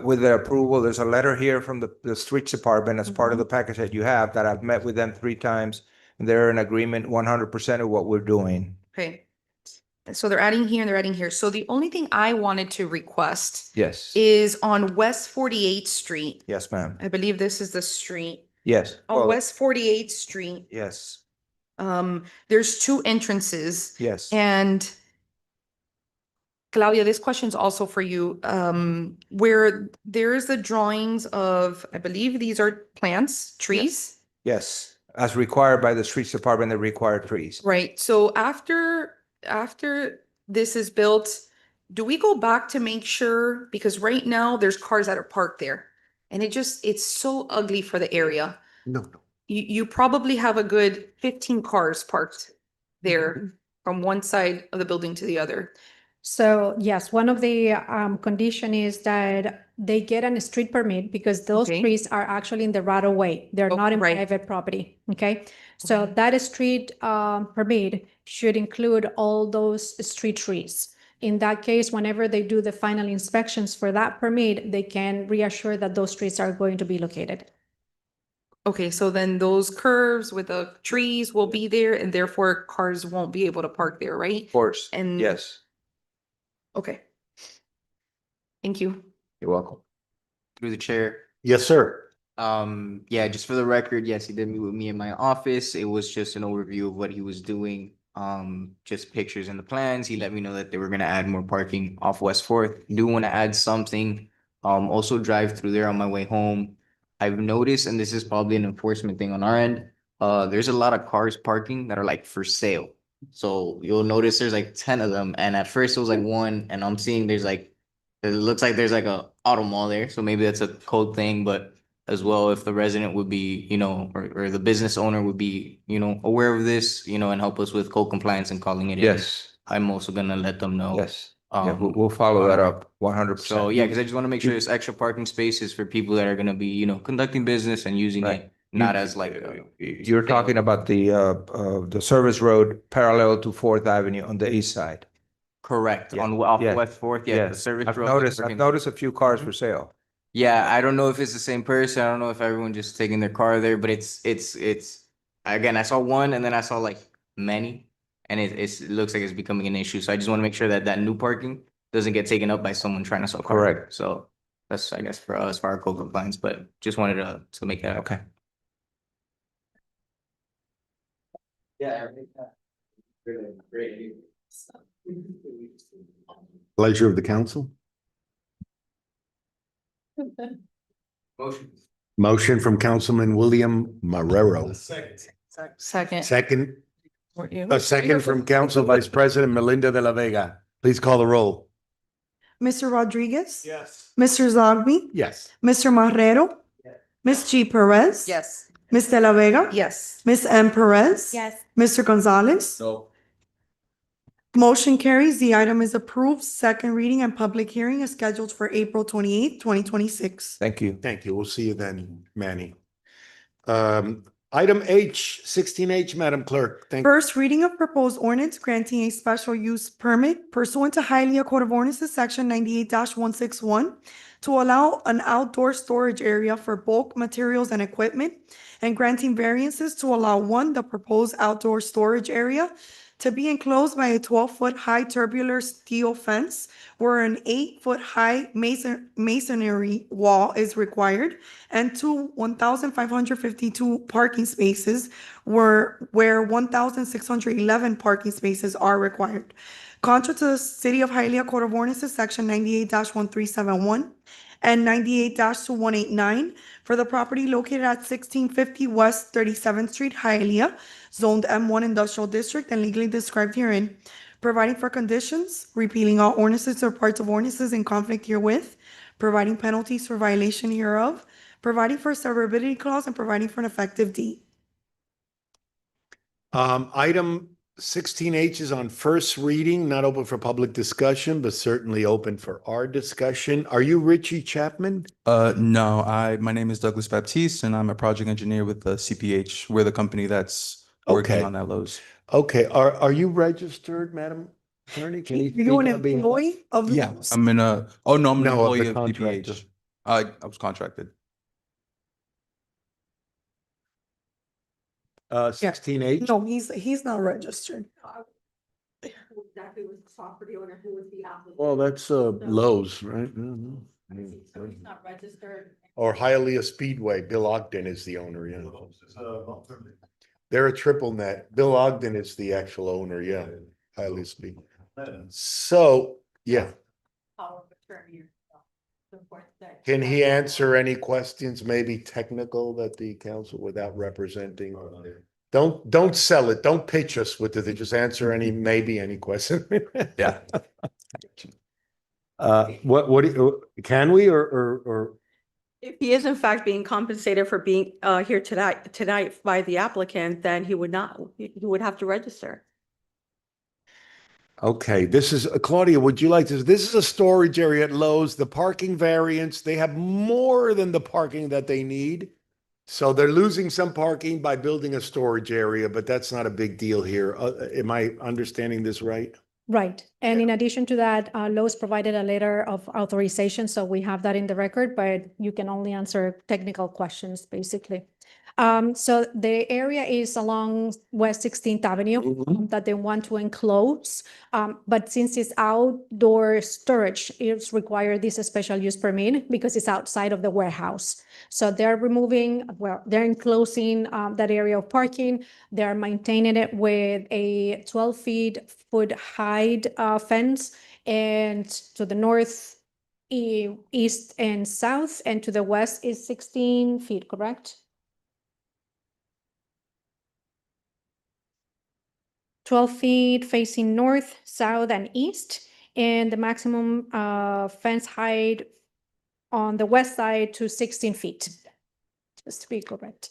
With the approval, there's a letter here from the streets department as part of the package that you have that I've met with them 3 times. And they're in agreement 100% of what we're doing. Okay. So they're adding here and they're adding here. So the only thing I wanted to request Yes, is on West 48th Street. yes, ma'am. I believe this is the street. Yes. On Well, West 48th Street, yes, there's 2 entrances. yes. And Claudia, this question's also for you. Where there's the drawings of, I believe these are plants, trees. Yes, as required by the streets department, the required trees. Right, so after this is built, do we go back to make sure, because right now there's cars that are parked there. And it's so ugly for the area. No. You probably have a good 15 cars parked there from one side of the building to the other. So yes, one of the condition is that they get a street permit because those Okay. trees are actually in the right of way. They're Oh, not in right. private property, okay? So that street permit should include all those street trees. In that case, whenever they do the final inspections for that permit, they can reassure that those trees are going to be located. Okay, so then those curves with the trees will be there and therefore cars won't be able to park there, right? Of course, And- yes, Okay. Thank you. you're welcome. Through the chair. Yes, sir. Yeah, just for the record, yes, he did meet with me in my office. It was just an overview of what he was doing. Just pictures and the plans. He let me know that they were gonna add more parking off West Fourth. Do want to add something. Also drive through there on my way home. I've noticed, and this is probably an enforcement thing on our end, there's a lot of cars parking that are like for sale. So you'll notice there's like 10 of them. And at first it was like one, and I'm seeing there's like, it looks like there's like a auto mall there. So maybe that's a code thing, but as well, if the resident would be, or the business owner would be, aware of this, and help us with code compliance and calling it in. Yes, I'm also gonna let them know. yes. Yeah, we'll follow that up 100%. So yeah, because I just want to make sure there's extra parking spaces for people that are gonna be, conducting business and using Right. it, not as like a. You're talking about the service road parallel to Fourth Avenue on the east side. Correct, Yeah, off yeah, West Fourth, yeah, the Yes, service I've road. noticed a few cars for sale. Yeah, I don't know if it's the same person. I don't know if everyone just taking their car there, but it's again, I saw one and then I saw like many, and it looks like it's becoming an issue. So I just want to make sure that that new parking doesn't get taken up by someone trying to sell cars. Correct. So that's, I guess, for us, for our code compliance, but just wanted to make that. Okay. Yeah. Pleasure of the council. Motion. Motion from Councilman William Marrero. Second. Second, a second from Council Vice President Melinda de la Vega. Please call the roll. Mr. Rodriguez? Yes. Mr. Zogby? Yes. Mr. Marrero? Ms. G. Perez? Yes. Ms. De La Vega? Yes. Ms. M. Perez? Yes. Mr. Gonzalez? No. Motion carries. The item is approved. Second reading and public hearing is scheduled for April 28th, 2026. Thank you. Thank you. We'll see you then, Manny. Item H, 16H, Madam Clerk. Thank you. First reading of proposed ordinance granting a special use permit pursuant to Hialeah Code of Ordinances, Section 98-161, to allow an outdoor storage area for bulk materials and equipment, and granting variances to allow the proposed outdoor storage area to be enclosed by a 12-foot high tubular steel fence where an 8-foot high masonry wall is required, and 1,552 parking spaces where 1,611 parking spaces are required. Contrary to the City of Hialeah Code of Ordinances, Section 98-1371 and 98-2189 for the property located at 1650 West 37th Street, Hialeah, zoned M1 Industrial District and legally described herein, providing for conditions, repealing all ordinances or parts of ordinances in conflict herewith, providing penalties for violation hereof, providing for a severability clause, and providing for an effective date. Item 16H is on first reading, not open for public discussion, but certainly open for our discussion. Are you Richie Chapman? No, my name is Douglas Baptiste and I'm a project engineer with the CPH. We're the company that's working Okay. on that Lowe's. Okay, are you registered, Madam Attorney? Can you Are you an speak on behalf- employee of the? Yeah, I'm an I'm an No, of the employee of contractor. CPH. I was contracted. 16H? No, he's not registered. Exactly was the property owner who was the applicant. Well, that's Lowe's, right? Not registered. Or Hialeah Speedway. Bill Ogden is the owner, yeah. They're a triple net. Bill Ogden is the actual owner, yeah. Hialeah Speedway. So, yeah. Power of attorney. Can he answer any questions, maybe technical, that the council without representing? Don't sell it. Don't pitch us with it. Just answer any question. Yeah. Can we or? If he is in fact being compensated for being here tonight by the applicant, then he would not, he would have to register. Okay, this is, Claudia, would you like this is a storage area at Lowe's, the parking variance, they have more than the parking that they need. So they're losing some parking by building a storage area, but that's not a big deal here. Am I understanding this right? Right. And in addition to that, Lowe's provided a letter of authorization, so we have that in the record, but you can only answer technical questions, basically. So the area is along West 16th Avenue that they want to enclose. But since it's outdoor storage, it's required this special use permit because it's outside of the warehouse. So they're they're enclosing that area of parking. They're maintaining it with a 12-foot high fence, and to the north, east and south, and to the west is 16 feet, correct? 12 feet facing north, south, and east, and the maximum fence height on the west side to 16 feet, just to be correct.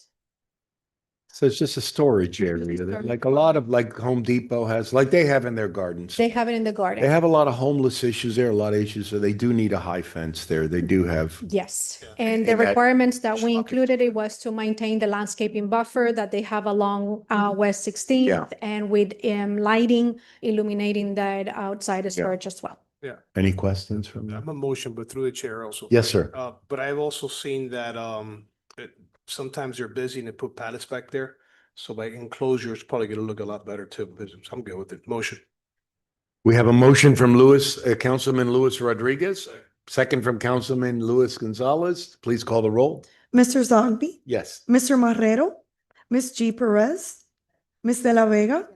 So it's just a storage area, like a lot of, like Home Depot has, like they have in their gardens. They have it in the garden. They have a lot of homeless issues there, a lot of issues, so they do need a high fence there. They do have. Yes, and the And that- requirements that we included, it was to maintain the landscaping buffer that they have along West 16th and with lighting illuminating that outside the storage as well. Yeah, Any questions from you? I'm a motion, but through the chair also. Yes, sir. But I've also seen that, sometimes they're busy and they put pallets back there. So by enclosure, it's probably gonna look a lot better too, but I'm good with it. Motion. We have a motion from Councilman Luis Rodriguez, second from Councilman Luis Gonzalez. Please call the roll. Mr. Zogby, Yes. Mr. Marrero, Ms. G. Perez, Ms. De La Vega,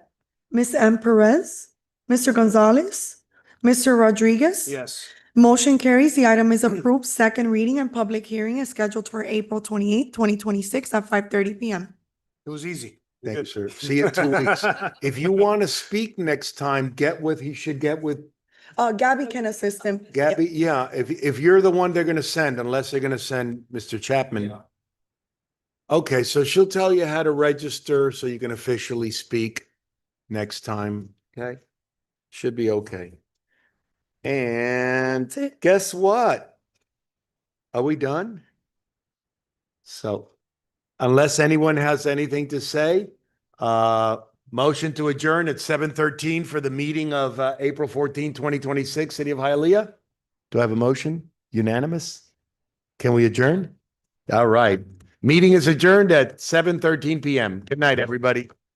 Ms. M. Perez, Mr. Gonzalez, Mr. Rodriguez. Yes. Motion carries. The item is approved. Second reading and public hearing is scheduled for April 28th, 2026 at 5:30 PM. It was easy. Thank you, sir. See you in 2 weeks. If you want to speak next time, he should get with Gabby can assist him. Gabby. Yeah, if you're the one they're going to send, unless they're going to send Mr. Chapman. Okay, so she'll tell you how to register so you can officially speak next time. Okay, should be okay. And guess what? Are we done? So unless anyone has anything to say, motion to adjourn at 7:13 for the meeting of April 14, 2026, City of Hialeah. Do I have a motion? Unanimous? Can we adjourn? All right. Meeting is adjourned at 7:13 PM. Good night, everybody.